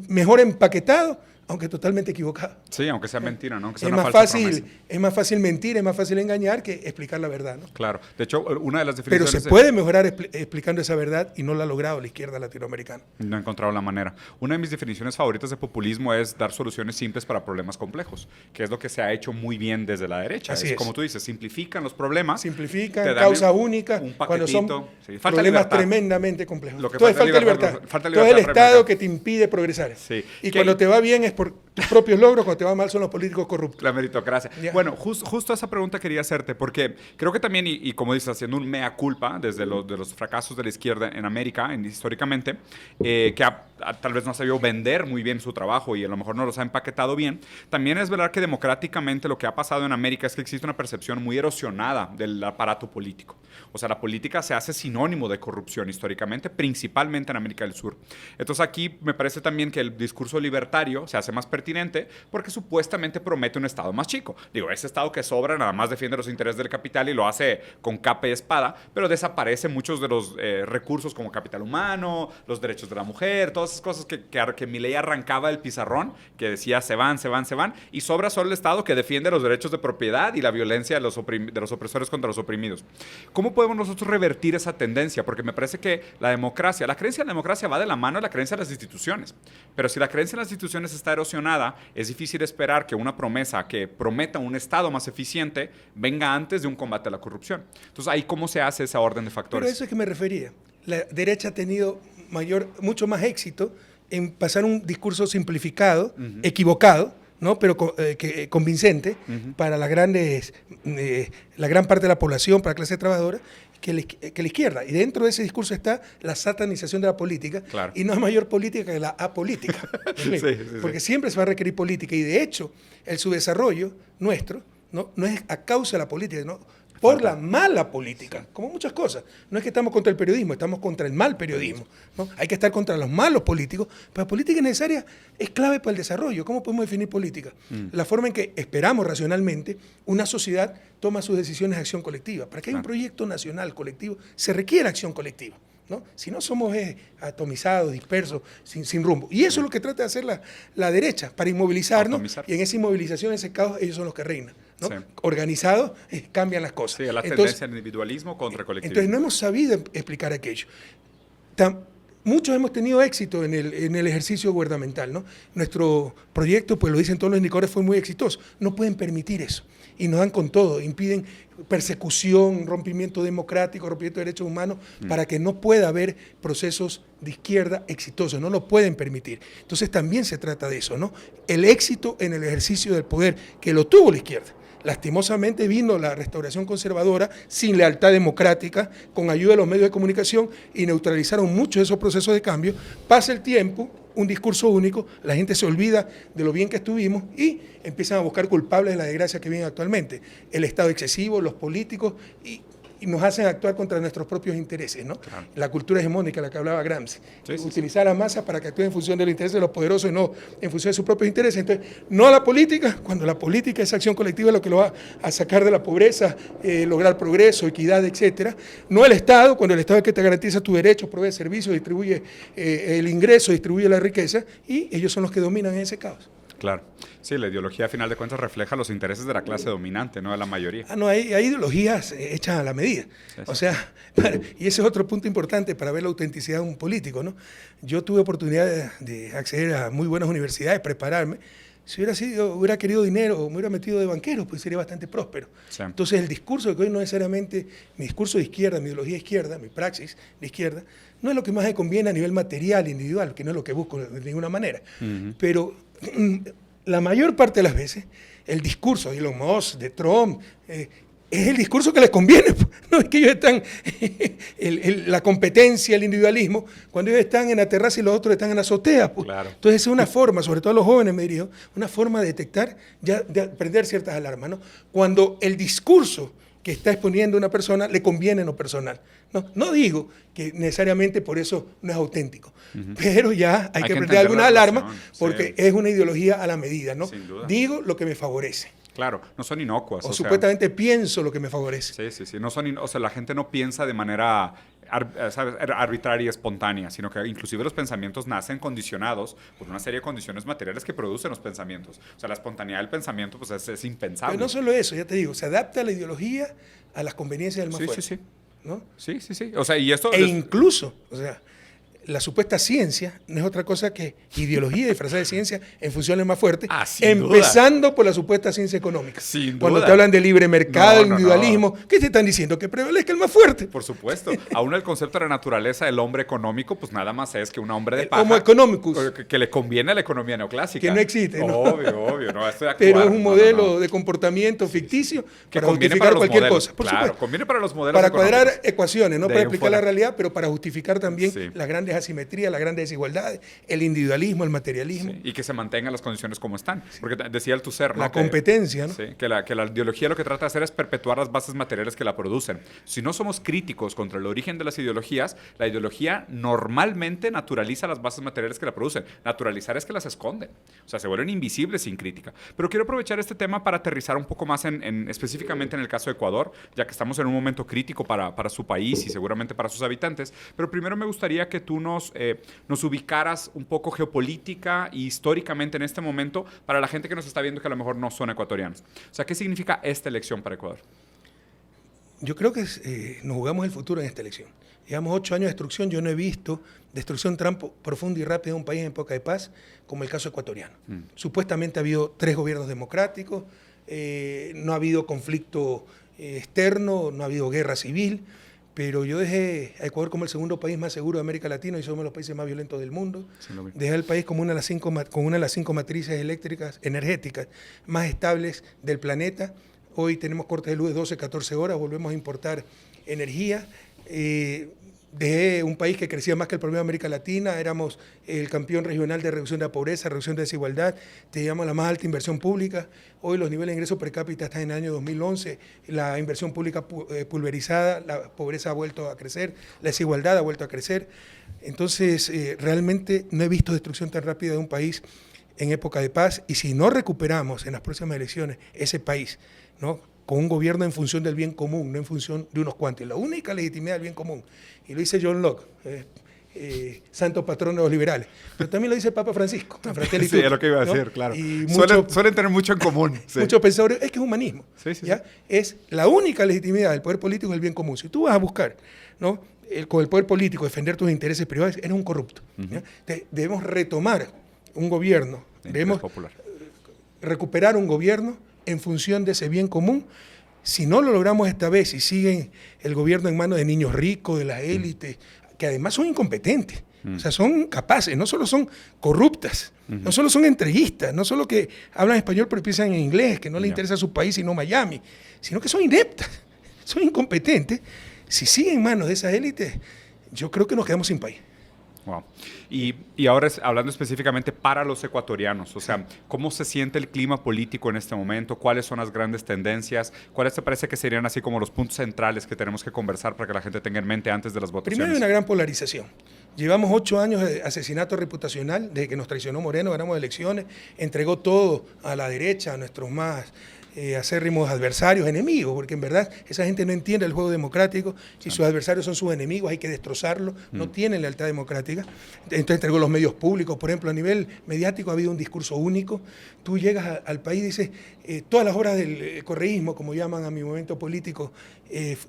mejor empaquetado, aunque totalmente equivocado. Sí, aunque sea mentira, ¿no? Aunque sea Es una más falsa promesa. fácil, es más fácil mentir, es más fácil engañar que explicar la verdad, ¿no? Claro. De hecho, una de las Pero definiciones... se puede mejorar explicando esa verdad y no lo ha logrado la izquierda latinoamericana. No he encontrado la manera. Una de mis definiciones favoritas de populismo es dar soluciones simples para problemas complejos, que es lo que se ha hecho muy bien desde la derecha. Así es. Como tú dices, simplifican los problemas. Simplifican, te dan causa única, un cuando son paquetito. Sí, falta problemas libertad. tremendamente complejos. Lo que Todo es falta falta de libertad, libertad. falta Todo es el libertad para Estado mercado. que te impide progresar. Sí. Y Que- cuando te va bien es por tus propios logros, cuando te va mal son los políticos corruptos. La meritocracia. Ya. Bueno, justo esa pregunta quería hacerte, porque creo que también, y como dices, haciendo un mea culpa desde de los fracasos de la izquierda en América, históricamente, que tal vez no ha sabido vender muy bien su trabajo y a lo mejor no los ha empaquetado bien, también es verdad que democráticamente lo que ha pasado en América es que existe una percepción muy erosionada del aparato político. O sea, la política se hace sinónimo de corrupción históricamente, principalmente en América del Sur. Entonces aquí me parece también que el discurso libertario se hace más pertinente porque supuestamente promete un Estado más chico. Digo, ese Estado que sobra nada más defiende los intereses del capital y lo hace con capa y espada, pero desaparece muchos de los recursos como capital humano, los derechos de la mujer, todas esas cosas que Milei arrancaba del pizarrón, que decía se van, y sobra solo el Estado que defiende los derechos de propiedad y la violencia de los opresores contra los oprimidos. ¿Cómo podemos nosotros revertir esa tendencia? Porque me parece que la creencia en la democracia va de la mano de la creencia en las instituciones. Pero si la creencia en las instituciones está erosionada, es difícil esperar que una promesa que prometa un Estado más eficiente venga antes de un combate a la corrupción. Entonces, ahí cómo se hace esa orden de factores. Pero eso es que me refería. La derecha ha tenido mucho más éxito en pasar un discurso simplificado, equivocado, ¿no? Pero convincente para la gran parte de la población, para la clase trabajadora, que la izquierda. Y dentro de ese discurso está la satanización de la política. Claro. Y no hay mayor política que la apolítica. Sí. Porque siempre se va a requerir política. Y de hecho, el subdesarrollo nuestro no es a causa de la política, ¿no? Por la mala política, como muchas cosas. No es que estamos contra el periodismo, estamos contra el mal periodismo, ¿no? Hay que estar contra los malos políticos, pero la política necesaria es clave para el desarrollo. ¿Cómo podemos definir política? La forma en que esperamos racionalmente una sociedad toma sus decisiones de acción colectiva. Para que haya un proyecto nacional colectivo, se requiere acción colectiva, ¿no? Si no somos atomizados, dispersos, sin rumbo. Y eso es lo que trata de hacer la derecha, para inmovilizarnos, Atomizar. y en esa inmovilización, en ese caos, ellos son los que reinan, ¿no? Sí. Organizados, cambian las cosas. Sí, la tendencia al individualismo contra colectivismo. Entonces no hemos sabido explicar aquello. Muchos hemos tenido éxito en el ejercicio gubernamental, ¿no? Nuestro proyecto, pues lo dicen todos los indicadores, fue muy exitoso. No pueden permitir eso. Y nos dan con todo, impiden persecución, rompimiento democrático, rompimiento de derechos humanos, para que no pueda haber procesos de izquierda exitosos, no lo pueden permitir. Entonces también se trata de eso, ¿no? El éxito en el ejercicio del poder, que lo tuvo la izquierda. Lastimosamente vino la restauración conservadora sin lealtad democrática, con ayuda de los medios de comunicación, y neutralizaron muchos de esos procesos de cambio. Pasa el tiempo, un discurso único, la gente se olvida de lo bien que estuvimos y empiezan a buscar culpables de la desgracia que viven actualmente. El Estado excesivo, los políticos, y nos hacen actuar contra nuestros propios intereses, ¿no? Claro. La cultura hegemónica, la que hablaba Gramsci. Utilizar a la masa para que actúe en función de los intereses de los poderosos y no en función de sus propios intereses. Entonces, no a la política, cuando la política, esa acción colectiva es lo que lo va a sacar de la pobreza, lograr progreso, equidad, etcétera. No el Estado, cuando el Estado es el que te garantiza tus derechos, provee servicios, distribuye el ingreso, distribuye la riqueza, y ellos son los que dominan en ese caos. Claro. Sí, la ideología a final de cuentas refleja los intereses de la clase dominante, no de la mayoría. No, hay ideologías hechas a la medida. Sí. O sea, y ese es otro punto importante para ver la autenticidad de un político, ¿no? Yo tuve oportunidad de acceder a muy buenas universidades, prepararme. Si hubiera querido dinero o me hubiera metido de banquero, pues sería bastante próspero. Sí. Entonces el discurso que hoy no necesariamente, mi discurso de izquierda, mi ideología de izquierda, mi praxis de izquierda, no es lo que más me conviene a nivel material, individual, que no es lo que busco de ninguna manera. Pero la mayor parte de las veces, el discurso de Elon Musk, de Trump, es el discurso que les conviene. No es que ellos están, la competencia, el individualismo, cuando ellos están en la terraza y los otros están en la azotea. Pues. Claro. Entonces es una forma, sobre todo a los jóvenes me dirijo, una forma de detectar, ya de prender ciertas alarmas, ¿no? Cuando el discurso que está exponiendo una persona le conviene en lo personal. No digo que necesariamente por eso no es auténtico, pero ya hay que prender alguna alarma porque es una ideología a la medida, ¿no? Sin duda. Digo lo que me favorece. Claro, no son inocuas. O supuestamente pienso lo que me favorece. Sí. No son la gente no piensa de manera arbitraria y espontánea, sino que inclusive los pensamientos nacen condicionados por una serie de condiciones materiales que producen los pensamientos. O sea, la espontaneidad del pensamiento pues, es impensable. Pero no solo eso, ya te digo, se adapta la ideología a las conveniencias del más fuerte. Sí. ¿No? Sí. O sea, y esto incluso, o sea, la supuesta ciencia no es otra cosa que ideología disfrazada de ciencia en función del más fuerte, empezando por la supuesta ciencia económica. Sin Cuando duda. te hablan de libre mercado, individualismo, ¿qué te están diciendo? Que prevalezca el más fuerte. Por supuesto. Aún el concepto de la naturaleza del hombre económico, pues nada más es que un hombre de paja. Homo economicus. Que le conviene a la economía neoclásica. Que no existe, ¿no? Obvio. No, esto de actuar, pero es un modelo de comportamiento ficticio que para justificar cualquier cosa. Por supuesto. Conviene para los modelos para cuadrar ecuaciones, no para explicar la realidad, pero para justificar también Sí. las grandes asimetrías, las grandes desigualdades, el individualismo, el materialismo. Sí, y que se mantengan las condiciones como están. Porque decía el Tusser, ¿no? La competencia, ¿no? Sí, que la ideología lo que trata de hacer es perpetuar las bases materiales que la producen. Si no somos críticos contra el origen de las ideologías, la ideología normalmente naturaliza las bases materiales que la producen. Naturalizar es que las esconden. O sea, se vuelven invisibles sin crítica. Pero quiero aprovechar este tema para aterrizar un poco más específicamente en el caso de Ecuador, ya que estamos en un momento crítico para su país y seguramente para sus habitantes. Pero primero me gustaría que tú nos ubicaras un poco geopolítica y históricamente en este momento para la gente que nos está viendo que a lo mejor no son ecuatorianos. O sea, ¿qué significa esta elección para Ecuador? Yo creo que nos jugamos el futuro en esta elección. Llevamos 8 años de destrucción. Yo no he visto destrucción tan profunda y rápida de un país en época de paz como el caso ecuatoriano. Supuestamente ha habido 3 gobiernos democráticos, no ha habido conflicto externo, no ha habido guerra civil, pero yo dejé a Ecuador como el segundo país más seguro de América Latina y somos los países más violentos del mundo. Dejé al país como una de las 5 matrices eléctricas, energéticas más estables del planeta. Hoy tenemos cortes de luz de 12, 14 horas, volvemos a importar energía. Dejé un país que crecía más que el promedio de América Latina, éramos el campeón regional de reducción de la pobreza, reducción de desigualdad, teníamos la más alta inversión pública. Hoy los niveles de ingreso per cápita están en el año 2011, la inversión pública pulverizada, la pobreza ha vuelto a crecer, la desigualdad ha vuelto a crecer. Entonces, realmente no he visto destrucción tan rápida de un país en época de paz, y si no recuperamos en las próximas elecciones ese país, ¿no?, con un gobierno en función del bien común, no en función de unos cuantos, la única legitimidad del bien común, y lo dice John Locke, santo patrono de los liberales. Pero también lo dice el Papa Francisco. Sí, es lo que iba a decir, ¿no? Claro. Y Suelen tener mucho en común. Sí. Muchos pensadores, es que es humanismo. Sí, sí, ¿ya? sí. Es la única legitimidad del poder político, el bien común. Si tú vas a buscar, ¿no?, con el poder político defender tus intereses privados, eres un corrupto. ¿Ya? Debemos retomar un gobierno, debemos recuperar un gobierno en función de ese bien común. Si no lo logramos esta vez y siguen el gobierno en manos de niños ricos, de las élites, que además son incompetentes, o sea, son capaces, no solo son corruptas, no solo son entreguistas, no solo que hablan español pero piensan en inglés, que no les interesa su país sino Miami, sino que son ineptas, son incompetentes. Si siguen en manos de esas élites, yo creo que nos quedamos sin país. Wow. Y ahora hablando específicamente para los ecuatorianos, o sea, ¿cómo se siente el clima político en este momento? ¿Cuáles son las grandes tendencias? ¿Cuáles te parece que serían así como los puntos centrales que tenemos que conversar para que la gente tenga en mente antes de las votaciones? Primero hay una gran polarización. Llevamos 8 años de asesinato reputacional, desde que nos traicionó Moreno, ganamos elecciones, entregó todo a la derecha, a nuestros más acérrimos adversarios, enemigos, porque en verdad esa gente no entiende el juego democrático. Si sus adversarios son sus enemigos, hay que destrozarlos, no tienen lealtad democrática. Entonces entregó los medios públicos, por ejemplo, a nivel mediático ha habido un discurso único. Tú llegas al país y dices, todas las obras del correísmo, como llaman a mi movimiento político,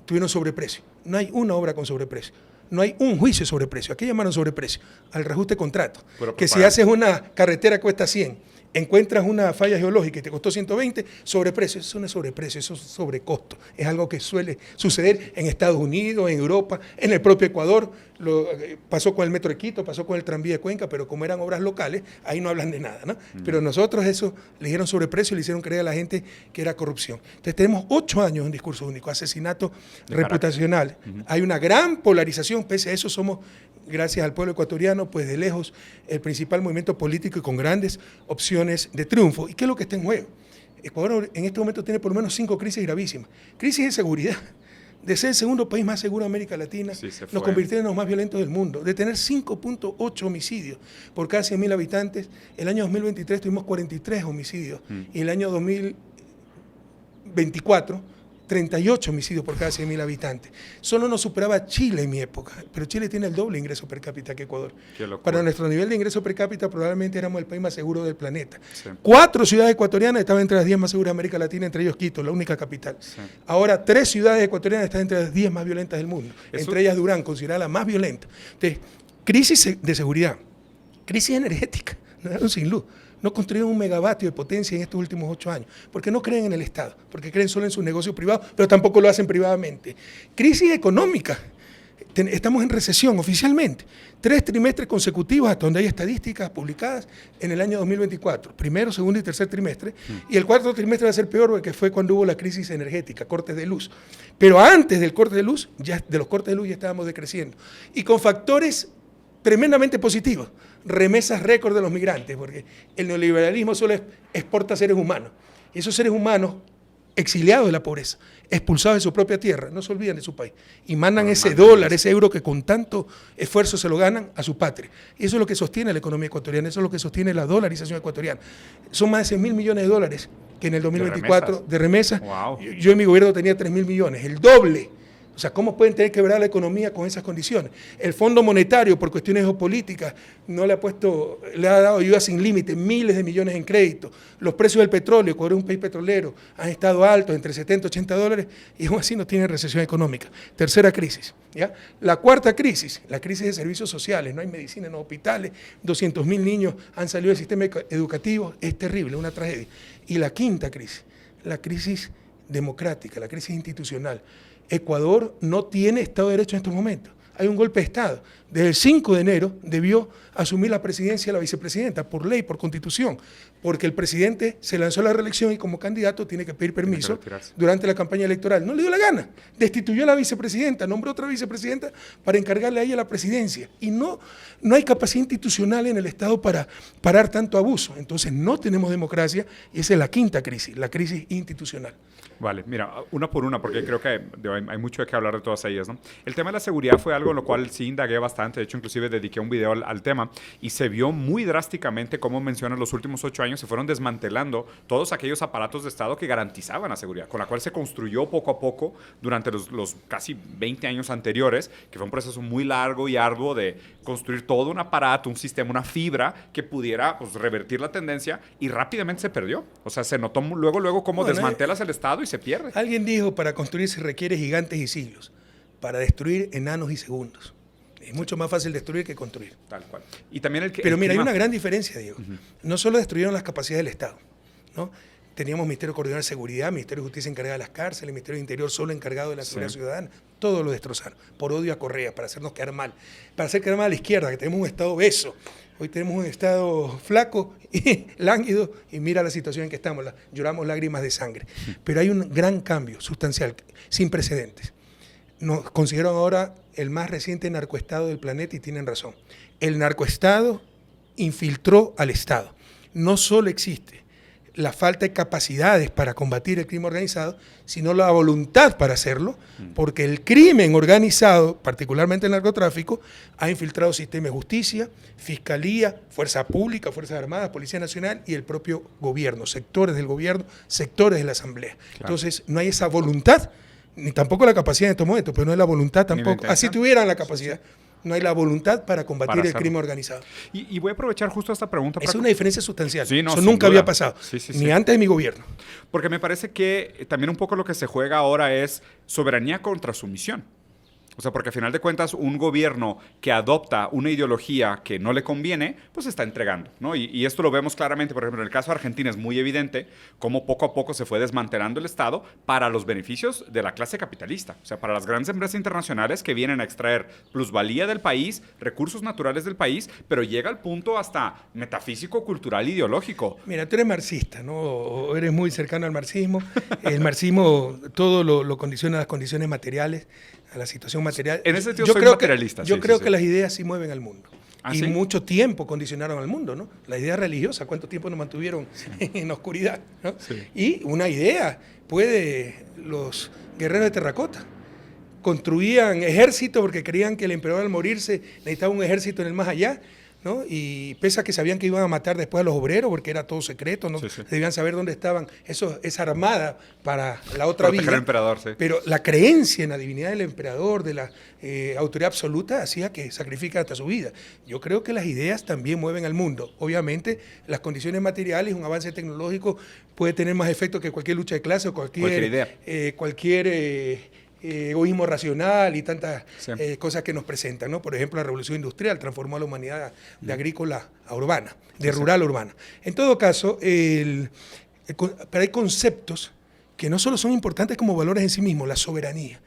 tuvieron sobreprecio. No hay una obra con sobreprecio. No hay un juicio sobre precio. ¿A qué llamaron sobreprecio? Al reajuste de contrato. Que si haces una carretera cuesta 100, encuentras una falla geológica y te costó 120, sobreprecio. Eso no es sobreprecio, eso es sobrecosto. Es algo que suele suceder en Estados Unidos, en Europa, en el propio Ecuador. Pasó con el Metro de Quito, pasó con el tranvía de Cuenca, pero como eran obras locales, ahí no hablan de nada, ¿no? Pero nosotros eso le dijeron sobreprecio y le hicieron creer a la gente que era corrupción. Entonces tenemos 8 años en discurso único, asesinato reputacional. Hay una gran polarización, pese a eso somos, gracias al pueblo ecuatoriano, pues de lejos el principal movimiento político y con grandes opciones de triunfo. ¿Y qué es lo que está en juego? Ecuador en este momento tiene por lo menos 5 crisis gravísimas. Crisis de seguridad. De ser el segundo país más seguro de América Latina, nos convirtieron en los más violentos del mundo. De tener 5.8 homicidios por cada 100.000 habitantes, el año 2023 tuvimos 43 homicidios y el año 2024 38 homicidios por cada 100.000 habitantes. Solo nos superaba Chile en mi época, pero Chile tiene el doble ingreso per cápita que Ecuador. Para nuestro nivel de ingreso per cápita probablemente éramos el país más seguro del planeta. 4 ciudades ecuatorianas estaban entre las 10 más seguras de América Latina, entre ellos Quito, la única capital. Ahora 3 ciudades ecuatorianas están entre las 10 más violentas del mundo, entre ellas Durán, considerada la más violenta. Entonces, crisis de seguridad, crisis energética, nos dejaron sin luz. No construyeron un megavatio de potencia en estos últimos 8 años, porque no creen en el Estado, porque creen solo en sus negocios privados, pero tampoco lo hacen privadamente. Crisis económica. Estamos en recesión oficialmente. 3 trimestres consecutivos, hasta donde hay estadísticas publicadas en el año 2024. Primero, segundo y tercer trimestre. Y el 4º trimestre va a ser peor porque fue cuando hubo la crisis energética, cortes de luz. Pero antes del corte de luz, de los cortes de luz ya estábamos decreciendo. Y con factores tremendamente positivos. Remesas récord de los migrantes, porque el neoliberalismo solo exporta seres humanos. Y esos seres humanos, exiliados de la pobreza, expulsados de su propia tierra, no se olvidan de su país. Y mandan ese dólar, ese euro que con tanto esfuerzo se lo ganan a su patria. Y eso es lo que sostiene la economía ecuatoriana, eso es lo que sostiene la dolarización ecuatoriana. Son más de 6.000 millones de dólares que en el 2024 de remesas. Wow. Yo en mi gobierno tenía 3.000 millones, el doble. O sea, ¿cómo pueden tener que quebrar la economía con esas condiciones? El Fondo Monetario, por cuestiones geopolíticas, le ha dado ayuda sin límite, miles de millones en crédito. Los precios del petróleo, Ecuador es un país petrolero, han estado altos, entre 70 y 80 dólares, y aún así no tiene recesión económica. Tercera crisis. ¿Ya? La cuarta crisis, la crisis de servicios sociales. No hay medicina en los hospitales, 200.000 niños han salido del sistema educativo, es terrible, una tragedia. Y la quinta crisis, la crisis democrática, la crisis institucional. Ecuador no tiene Estado de Derecho en estos momentos. Hay un golpe de Estado. Desde el 5 de enero debió asumir la presidencia la vicepresidenta, por ley, por constitución, porque el presidente se lanzó a la reelección y como candidato tiene que pedir permiso durante la campaña electoral. No le dio la gana. Destituyó a la vicepresidenta, nombró otra vicepresidenta para encargarle a ella la presidencia. Y no hay capacidad institucional en el Estado para parar tanto abuso. Entonces no tenemos democracia y esa es la quinta crisis, la crisis institucional. Vale, mira, una por una, porque creo que hay mucho de qué hablar de todas ellas, ¿no? El tema de la seguridad fue algo algo en lo cual sí indagué bastante, de hecho inclusive dediqué un video al tema, y se vio muy drásticamente cómo menciona en los últimos 8 años se fueron desmantelando todos aquellos aparatos de Estado que garantizaban la seguridad, con la cual se construyó poco a poco durante los casi 20 años anteriores, que fue un proceso muy largo y arduo de construir todo un aparato, un sistema, una fibra que pudiera pues, revertir la tendencia, y rápidamente se perdió. O sea, se notó luego cómo desmantelas el Estado y se pierde. Alguien dijo, para construir se requiere gigantes y siglos, para destruir enanos y segundos. Es mucho más fácil destruir que construir. Tal cual. Y también Pero mira, hay una gran diferencia, Diego. No solo destruyeron las capacidades del Estado, ¿no? Teníamos Ministerio Coordinador de Seguridad, Ministerio de Justicia encargado de las cárceles, Ministerio de Interior solo encargado de la seguridad ciudadana. Todo lo destrozaron, por odio a Correa, para hacernos quedar mal. Para hacer quedar mal a la izquierda, que tenemos un Estado obeso. Hoy tenemos un Estado flaco y lánguido, y mira la situación en que estamos, lloramos lágrimas de sangre. Pero hay un gran cambio sustancial, sin precedentes. Nos consideran ahora el más reciente narcoestado del planeta, y tienen razón. El narcoestado infiltró al Estado. No solo existe la falta de capacidades para combatir el crimen organizado, sino la voluntad para hacerlo, porque el crimen organizado, particularmente el narcotráfico, ha infiltrado sistemas de justicia, fiscalía, fuerza pública, fuerzas armadas, Policía Nacional y el propio gobierno, sectores del gobierno, sectores de la Asamblea. Claro. Entonces, no hay esa voluntad, ni tampoco la capacidad en estos momentos, pero no hay la voluntad tampoco. Así tuvieran la capacidad. No hay la voluntad para combatir el crimen organizado. Y voy a aprovechar justo esta pregunta. Es una diferencia sustancial. Sí, no, eso nunca había pasado, ni antes de mi gobierno. Porque me parece que también un poco lo que se juega ahora es soberanía contra sumisión. O sea, porque a final de cuentas un gobierno que adopta una ideología que no le conviene, pues se está entregando, ¿no? Y esto lo vemos claramente, por ejemplo, en el caso de Argentina es muy evidente cómo poco a poco se fue desmantelando el Estado para los beneficios de la clase capitalista. O sea, para las grandes empresas internacionales que vienen a extraer plusvalía del país, recursos naturales del país, pero llega al punto hasta metafísico, cultural, ideológico. Mira, tú eres marxista, ¿no? O eres muy cercano al marxismo. El marxismo todo lo condiciona a las condiciones materiales, a la situación material. En ese sentido soy materialista. Yo creo que las ideas sí mueven al mundo. Y mucho tiempo condicionaron al mundo, ¿no? La idea religiosa, ¿cuánto tiempo nos mantuvieron en la oscuridad? ¿No? Sí. Y una idea puede, los guerreros de terracota construían ejércitos porque creían que el emperador al morirse necesitaba un ejército en el más allá, ¿no? Y pese a que sabían que iban a matar después a los obreros, porque era todo secreto, ¿no? Debían saber dónde estaban esa armada para la otra vida. Al emperador, Pero la creencia en la divinidad del emperador, de la autoridad absoluta, hacía que sacrificara hasta su vida. Yo creo que las ideas también mueven al mundo. Obviamente, las condiciones materiales, un avance tecnológico puede tener más efecto que cualquier lucha de clase o cualquier idea. Egoísmo racional y tantas cosas que nos presentan, ¿no? Por ejemplo, la revolución industrial transformó a la humanidad de agrícola a urbana, de rural a urbana. En todo caso, pero hay conceptos que no solo son importantes como valores en sí mismos, la soberanía,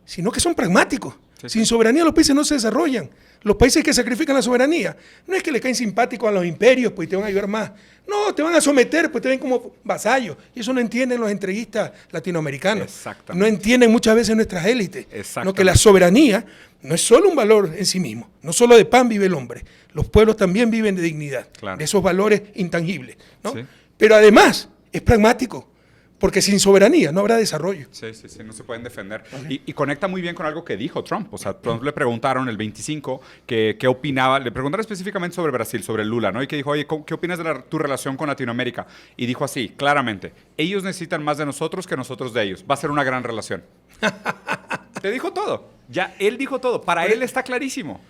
sino que son pragmáticos. Sin soberanía los países no se desarrollan. Los países que sacrifican la soberanía no es que le caen simpáticos a los imperios, pues te van a ayudar más. No, te van a someter, pues te ven como vasallos. Y eso no entienden los entreguistas latinoamericanos. No entienden muchas veces nuestras élites. No, que la soberanía no es solo un valor en sí mismo. No solo de pan vive el hombre. Los pueblos también viven de dignidad, de esos valores intangibles, ¿no? Pero además es pragmático. Porque sin soberanía no habrá desarrollo. Sí, no se pueden defender. Y conecta muy bien con algo que dijo Trump. O sea, Trump le preguntaron el 25 qué opinaba, le preguntaron específicamente sobre Brasil, sobre Lula, ¿no? Y que dijo, oye, ¿qué opinas de tu relación con Latinoamérica? Y dijo así, claramente, ellos necesitan más de nosotros que nosotros de ellos. Va a ser una gran relación. Te dijo todo. Ya, él dijo todo. Para él está clarísimo.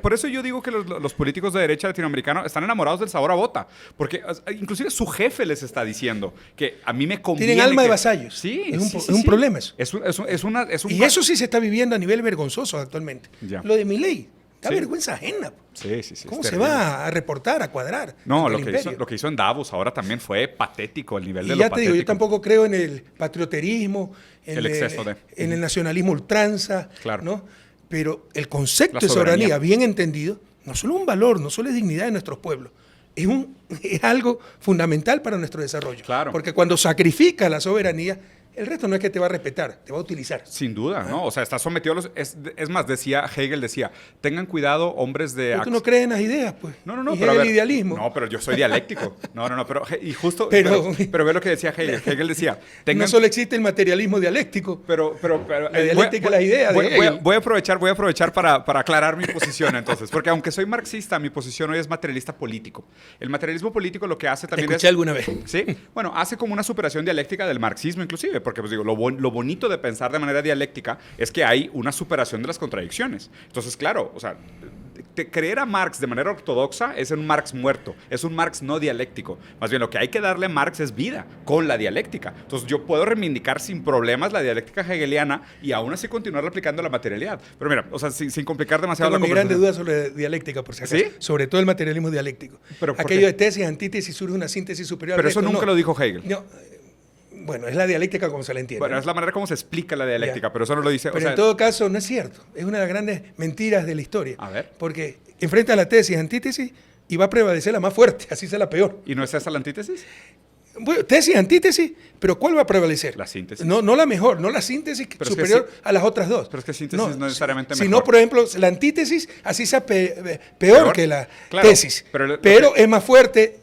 Por eso yo digo que los políticos de derecha latinoamericanos están enamorados del sabor a bota. Porque inclusive su jefe les está diciendo que a mí me conviene. Tienen alma de vasallos. Sí, es un problema eso. Y eso sí se está viviendo a nivel vergonzoso actualmente. Ya. Lo de Milei. Da vergüenza ajena. Sí. ¿Cómo se va a reportar, a cuadrar? No, lo que hizo en Davos ahora también fue patético, el nivel de lo patético. Ya te digo, yo tampoco creo en el patrioterismo, en el nacionalismo ultranza, ¿no? Pero el concepto de soberanía, bien entendido, no solo es un valor, no solo es dignidad de nuestros pueblos, es algo fundamental para nuestro desarrollo. Claro. Porque cuando sacrifica la soberanía, El resto no es que te va a respetar, te va a utilizar. Sin duda, ¿no? O sea, está sometido a los... Es más, Hegel decía, tengan cuidado hombres de... Pero tú no crees en las ideas, pues. No, y pero a ver, el idealismo. No, pero yo soy dialéctico. No, pero... Y justo... Pero ve lo que decía Hegel. Hegel decía... No solo existe el materialismo dialéctico. Pero la dialéctica es la idea de Hegel. Voy a aprovechar para aclarar mi posición, entonces. Porque aunque soy marxista, mi posición hoy es materialista político. El materialismo político lo que hace también Escuché alguna vez. Sí, bueno, hace como una superación dialéctica del marxismo inclusive, porque pues digo, lo bonito de pensar de manera dialéctica es que hay una superación de las contradicciones. Entonces, claro, o sea, creer a Marx de manera ortodoxa es un Marx muerto, es un Marx no dialéctico. Más bien lo que hay que darle a Marx es vida con la dialéctica. Entonces yo puedo reivindicar sin problemas la dialéctica hegeliana y aún así continuar aplicando la materialidad. Pero mira, o sea, sin complicar demasiado Tengo la mi grande duda sobre dialéctica, por si acaso. ¿Sí? Sobre todo el materialismo dialéctico. ¿Pero por Aquello qué? de tesis, antítesis, surge una síntesis superior Pero al eso resto. nunca lo dijo Hegel. No, bueno, es la dialéctica como se la entiende. Bueno, ¿no? es la manera como se explica la dialéctica, Ya. pero eso no lo dice. Pero o sea, en todo caso no es cierto. Es una de las grandes mentiras de la historia. A ver. Porque enfrenta la tesis, antítesis, y va a prevalecer la más fuerte, así sea la peor. ¿Y no es esa la antítesis? Bueno, tesis, antítesis, pero ¿cuál va a prevalecer? La síntesis. No la mejor, no la síntesis Pero es superior que a las otras dos. Pero es que síntesis no necesariamente Si mejor. no, por ejemplo, la antítesis así sea peor ¿Peor? que la Claro, tesis. pero Pero es más fuerte,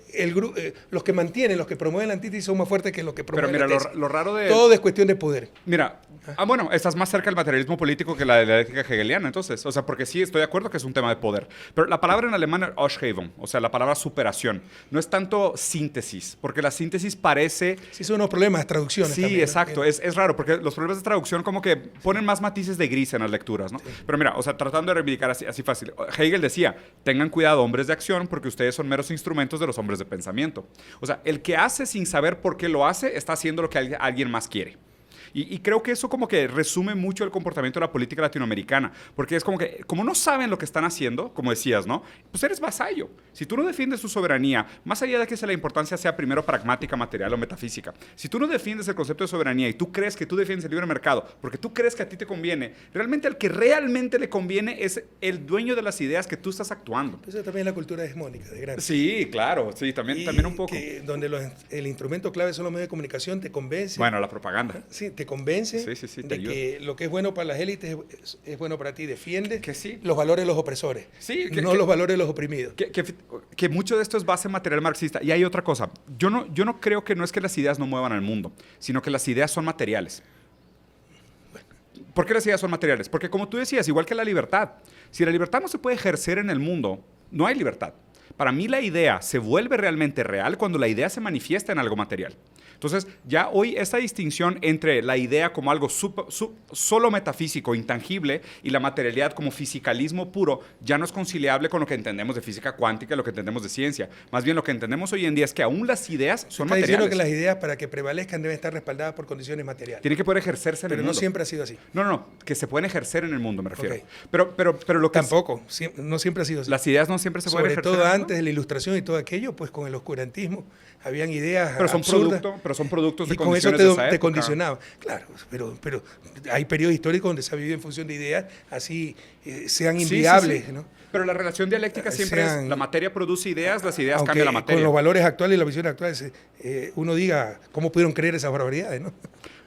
los que mantienen, los que promueven la antítesis son más fuertes que los que Pero promueven mira, la tesis. lo raro de... Todo es cuestión de poder. Mira, bueno, estás más cerca del materialismo político que la dialéctica hegeliana, entonces. O sea, porque sí, estoy de acuerdo que es un tema de poder. Pero la palabra en alemán es Ausscheidung, o sea, la palabra superación. No es tanto síntesis, porque la síntesis parece... Sí, son unos problemas de traducciones. Sí, también, ¿no? exacto. Es raro, porque los problemas de traducción como que ponen más matices de gris en las lecturas, ¿no? Sí. Pero mira, o sea, tratando de reivindicar así fácil. Hegel decía, tengan cuidado, hombres de acción, porque ustedes son meros instrumentos de los hombres de pensamiento. O sea, el que hace sin saber por qué lo hace, está haciendo lo que alguien más quiere. Y creo que eso como que resume mucho el comportamiento de la política latinoamericana, porque es como que, como no saben lo que están haciendo, como decías, ¿no? Pues eres vasallo. Si tú no defiendes tu soberanía, más allá de que la importancia sea primero pragmática, material o metafísica, si tú no defiendes el concepto de soberanía y tú crees que tú defiendes el libre mercado porque tú crees que a ti te conviene, realmente al que realmente le conviene es el dueño de las ideas que tú estás actuando. Eso también es la cultura hegemónica de Gramsci. Sí, claro, sí, también un poco. Donde el instrumento clave son los medios de comunicación, te convence. Bueno, la propaganda. Sí, te convence te de ayuda. que lo que es bueno para las élites es bueno para ti. Defiende que sí. los valores de los opresores, sí, no los valores de los oprimidos. Que mucho de esto es base material marxista. Y hay otra cosa. Yo no creo que no es que las ideas no muevan al mundo, sino que las ideas son materiales. ¿Por qué las ideas son materiales? Porque como tú decías, igual que la libertad, si la libertad no se puede ejercer en el mundo, no hay libertad. Para mí la idea se vuelve realmente real cuando la idea se manifiesta en algo material. Entonces, ya hoy esta distinción entre la idea como algo solo metafísico, intangible, y la materialidad como fisicalismo puro, ya no es conciliable con lo que entendemos de física cuántica, lo que entendemos de ciencia. Más bien, lo que entendemos hoy en día es que aún las ideas son materiales. Está diciendo que las ideas, para que prevalezcan, deben estar respaldadas por condiciones materiales. Tienen que poder ejercerse en el mundo. Pero no siempre ha sido así. No, que se pueden ejercer en el mundo, me refiero. Okay. Pero lo que... Tampoco, no siempre ha sido así. Las ideas no siempre se pueden ejercer. Sobre todo antes de la Ilustración y todo aquello, pues con el oscurantismo, habían ideas pero son absurdas. Pero son productos de y con eso te condicionaba. Claro, pero hay periodos históricos donde se ha vivido en función de ideas así sean inviables, sí. ¿no? Pero la relación dialéctica siempre es la materia produce ideas, las ideas cambian la materia. Con los valores actuales y la visión actual, uno diga cómo pudieron creer esas barbaridades, ¿no?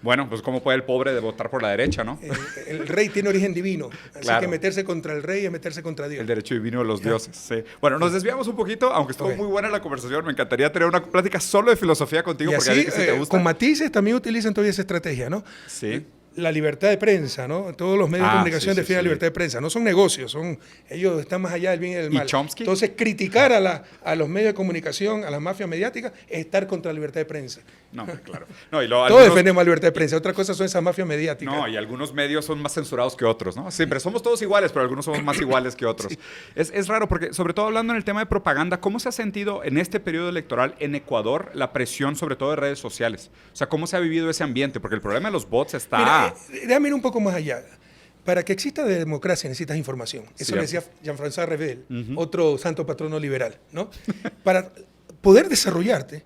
Bueno, pues cómo puede el pobre de votar por la derecha, ¿no? El rey tiene origen divino, así claro. que meterse contra el rey es meterse contra Dios. El derecho divino de los dioses, sí. Bueno, nos desviamos un poquito, aunque estuvo muy buena la conversación. Me encantaría tener una plática solo de filosofía contigo, y porque así, que si te gusta. Con matices también utilizan todavía esa estrategia, ¿no? Sí. La libertad de prensa, ¿no? Todos los medios de comunicación defienden la libertad de prensa. No son negocios, ellos están más allá del bien y del mal. ¿Y Chomsky? Entonces, criticar a los medios de comunicación, a las mafias mediáticas, es estar contra la libertad de prensa. No, claro. No, Todos defendemos la libertad de prensa. Otra cosa son esas mafias mediáticas. No, y algunos medios son más censurados que otros, ¿no? Siempre somos todos iguales, pero algunos somos más iguales que otros. Sí. Es raro porque, sobre todo hablando en el tema de propaganda, ¿cómo se ha sentido en este periodo electoral en Ecuador la presión, sobre todo de redes sociales? O sea, ¿cómo se ha vivido ese ambiente? Porque el problema de los bots está... Mira, déjame ir un poco más allá. Para que exista democracia necesitas información. Eso lo decía Jean-François Revel, otro santo patrono liberal, ¿no? Para poder desarrollarte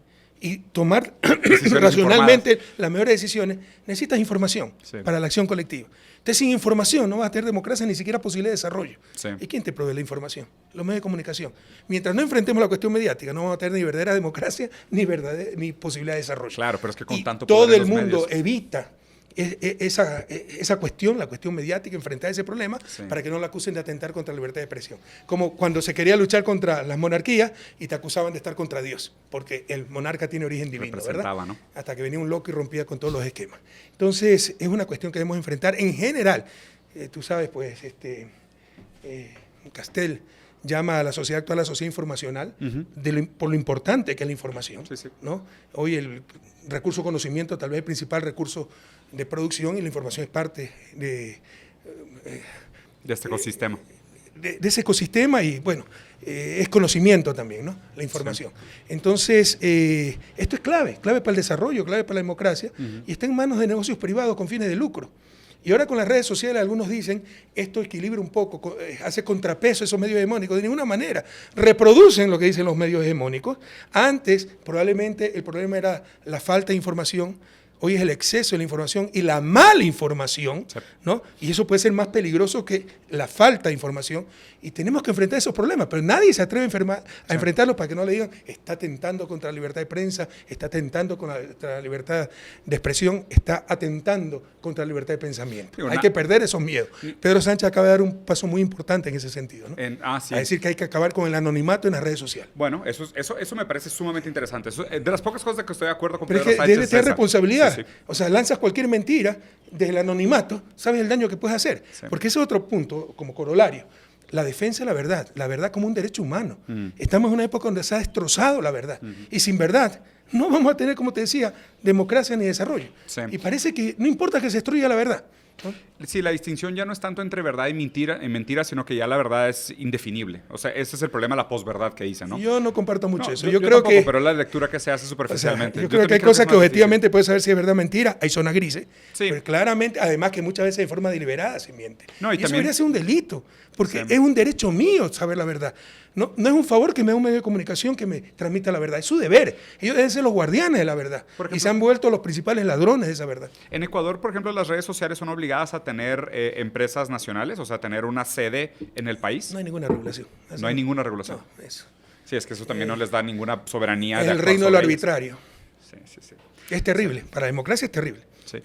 y tomar Decisiones racionalmente las mejores decisiones, necesitas información Sí. para la acción colectiva. Entonces, sin información no vas a tener democracia ni siquiera posibilidad de desarrollo. Sí. ¿Y quién te provee la información? Los medios de comunicación. Mientras no enfrentemos la cuestión mediática, no vamos a tener ni verdadera democracia ni posibilidad de desarrollo. Claro, pero es que con Y tanto todo poder en el los mundo medios. evita esa cuestión, la cuestión mediática, enfrentar ese problema Sí. para que no la acusen de atentar contra la libertad de expresión. Como cuando se quería luchar contra las monarquías y te acusaban de estar contra Dios, porque el monarca tiene origen divino, ¿verdad? Representaba, ¿no? Hasta que venía un loco y rompía con todos los esquemas. Entonces, es una cuestión que debemos enfrentar en general. Tú sabes, pues, Castel llama a la sociedad actual la sociedad informacional por lo importante que es la información. Sí, sí. ¿No? Hoy el recurso conocimiento tal vez es el principal recurso de producción y la información es parte De este ecosistema. de ese ecosistema y, bueno, es conocimiento también, ¿no? La información. Entonces, esto es clave para el desarrollo, clave para la democracia y está en manos de negocios privados con fines de lucro. Y ahora con las redes sociales algunos dicen, esto equilibra un poco, hace contrapeso a esos medios hegemónicos. De ninguna manera. Reproducen lo que dicen los medios hegemónicos. Antes, probablemente, el problema era la falta de información. Hoy es el exceso de la información y la mala información, Sí. ¿no? Y eso puede ser más peligroso que la falta de información. Y tenemos que enfrentar esos problemas, pero nadie se atreve a enfrentarlos para que no le digan, está atentando contra la libertad de prensa, está atentando contra la libertad de expresión, está atentando contra la libertad de pensamiento. Sí, Hay que perder esos miedos. Pedro Sánchez acaba de dar un paso muy importante en ese sentido, ¿no? Sí. A decir que hay que acabar con el anonimato en las redes sociales. Bueno, eso me parece sumamente interesante. De las pocas cosas de que estoy de acuerdo con Pero Pedro es que Sánchez. debe tener esa. responsabilidad. Sí, sí. O sea, lanzas cualquier mentira desde el anonimato, sabes el daño que puedes hacer. Sí. Porque ese es otro punto, como corolario. La defensa de la verdad como un derecho humano. Estamos en una época donde se ha destrozado la verdad. Y sin verdad no vamos a tener, como te decía, democracia ni desarrollo. Sí. Y parece que no importa que se destruya la verdad, ¿no? Sí, la distinción ya no es tanto entre verdad y mentira, sino que ya la verdad es indefinible. O sea, ese es el problema de la posverdad que dice, ¿no? Yo no comparto mucho No, eso. Yo creo tampoco, que... pero la lectura que se hace O sea, superficialmente. yo creo que también hay cosas es que más objetivamente puedes saber si es verdad o mentira. Hay zonas grises. Sí. Pero claramente, además que muchas veces de forma deliberada se miente. No, y y eso también- debería ser un delito, porque Sí. es un derecho mío saber la verdad. No es un favor que me da un medio de comunicación que me transmita la verdad. Es su deber. Ellos deben ser los guardianes de la verdad. Por ejemplo- Y se han vuelto los principales ladrones de esa verdad. En Ecuador, por ejemplo, las redes sociales son obligadas a tener empresas nacionales, o sea, tener una sede en el país. No hay ninguna regulación. No hay ninguna regulación. No, eso. Sí, es que eso también no les da ninguna soberanía. Es de el actuar reino de lo sobre ellas. arbitrario. Sí, sí, sí. Es terrible. Para la democracia es terrible. Sí.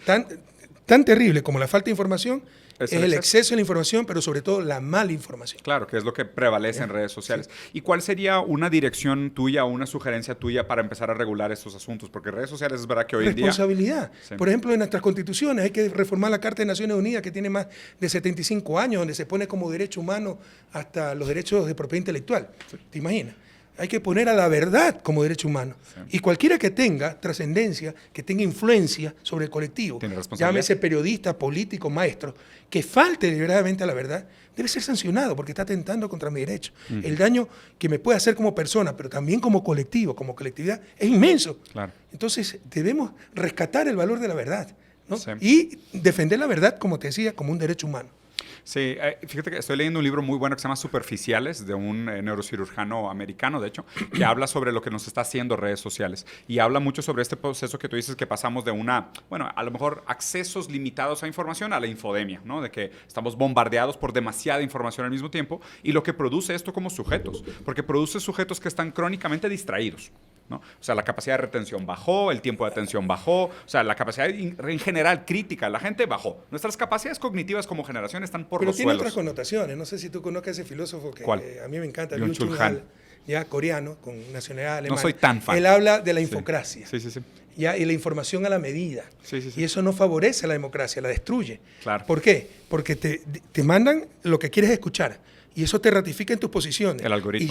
Tan terrible como la falta de información Es es el el exceso. exceso de la información, pero sobre todo la mala información. Claro, que es lo que prevalece en redes sociales. ¿Y cuál sería una dirección tuya o una sugerencia tuya para empezar a regular estos asuntos? Porque redes sociales es verdad que hoy en día... Responsabilidad. Sí. Por ejemplo, en nuestras constituciones hay que reformar la Carta de Naciones Unidas, que tiene más de 75 años, donde se pone como derecho humano hasta los derechos de propiedad intelectual. ¿Te imaginas? Hay que poner a la verdad como derecho humano. Sí. Y cualquiera que tenga trascendencia, que tenga influencia sobre el colectivo, Tiene responsabilidad. llámese periodista, político, maestro, que falte deliberadamente a la verdad, debe ser sancionado porque está atentando contra mi derecho. El daño que me puede hacer como persona, pero también como colectivo, como colectividad, es inmenso. Claro. Entonces, debemos rescatar el valor de la verdad, ¿no? Sí. Y defender la verdad, como te decía, como un derecho humano. Sí, fíjate que estoy leyendo un libro muy bueno que se llama Superficiales, de un neurocirujano americano, de hecho, que habla sobre lo que nos está haciendo redes sociales. Y habla mucho sobre este proceso que tú dices que pasamos de a lo mejor accesos limitados a información a la infodemia, ¿no? De que estamos bombardeados por demasiada información al mismo tiempo y lo que produce esto como sujetos, porque produce sujetos que están crónicamente distraídos, ¿no? O sea, la capacidad de retención bajó, el tiempo de atención bajó, o sea, la capacidad en general crítica de la gente bajó. Nuestras capacidades cognitivas como generación están por Pero los tiene suelos. otras connotaciones. No sé si tú conozcas a ese filósofo que ¿Cuál? a mí me encanta, Byung-Chul Byung-Chul Han. Han, ya coreano, con nacionalidad alemana. No soy tan fan. Él habla de la Sí. infocracia. Sí, sí, sí. ¿Ya? Y la información a la medida. Sí, sí, sí. Y eso no favorece a la democracia, la destruye. Claro. ¿Por qué? Porque te mandan lo que quieres escuchar y eso te ratifica en tus posiciones. El algoritmo. Y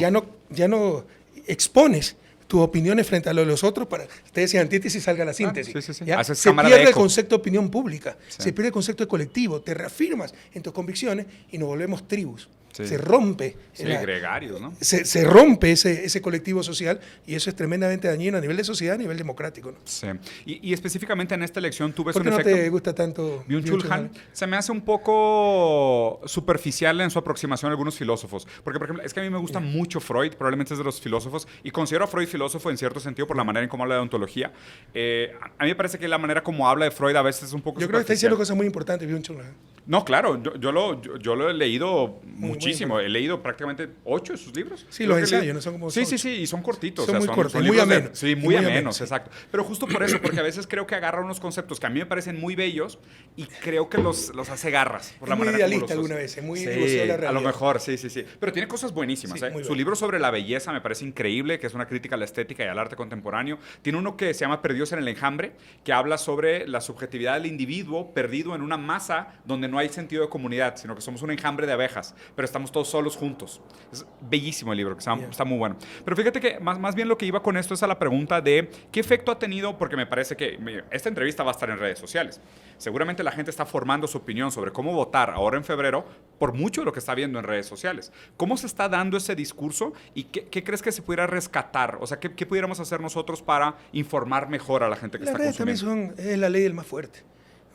ya no expones tus opiniones frente a lo de los otros para que ustedes sean antítesis y salga la síntesis. sí, sí, sí. ¿Ya? Haces Se cámara pierde de el eco. concepto de opinión pública, Sí. se pierde el concepto de colectivo, te reafirmas en tus convicciones y nos volvemos tribus. Sí. Se rompe. Sí, gregarios, ¿no? Se rompe ese colectivo social y eso es tremendamente dañino a nivel de sociedad, a nivel democrático, ¿no? Sí. Y específicamente en esta elección tú ves ¿Por qué un no efecto... te gusta tanto Byung-Chul Han se me hace un poco superficial en su aproximación a algunos filósofos. Porque, por ejemplo, es que a mí me gusta mucho Freud, probablemente es de los filósofos, y considero a Freud filósofo en cierto sentido por la manera en cómo habla de ontología. A mí me parece que la manera como habla de Freud a veces es un poco Yo creo que está superficial. diciendo cosas muy importantes, Byung-Chul Han. No, claro, yo lo he leído muchísimo. muy He leído prácticamente 8 de sus libros. Sí, Creo los que ensayos, no son como Sí, ocho. sí, sí, y son cortitos. Son muy cortos, muy libros amenos. Sí, Y muy muy amenos, amenos. exacto. Pero justo por eso, porque a veces creo que agarra unos conceptos que a mí me parecen muy bellos y creo que los hace garras. Por Es la muy manera idealista como los alguna vez, es muy sí, devoción a la a lo realidad. mejor, sí, sí, sí. Pero tiene cosas buenísimas. Sí, ¿eh? muy Su bueno. libro sobre la belleza me parece increíble, que es una crítica a la estética y al arte contemporáneo. Tiene uno que se llama Perdidos en el enjambre, que habla sobre la subjetividad del individuo perdido en una masa donde no hay sentido de comunidad, sino que somos un enjambre de abejas, pero estamos todos solos juntos. Es bellísimo el libro, que está muy bueno. Pero fíjate que más bien lo que iba con esto es a la pregunta de qué efecto ha tenido, porque me parece que esta entrevista va a estar en redes sociales. Seguramente la gente está formando su opinión sobre cómo votar ahora en febrero por mucho de lo que está viendo en redes sociales. ¿Cómo se está dando ese discurso y qué crees que se pudiera rescatar? O sea, ¿qué pudiéramos hacer nosotros para informar mejor a la gente que Las está redes consumiendo? también es la ley del más fuerte.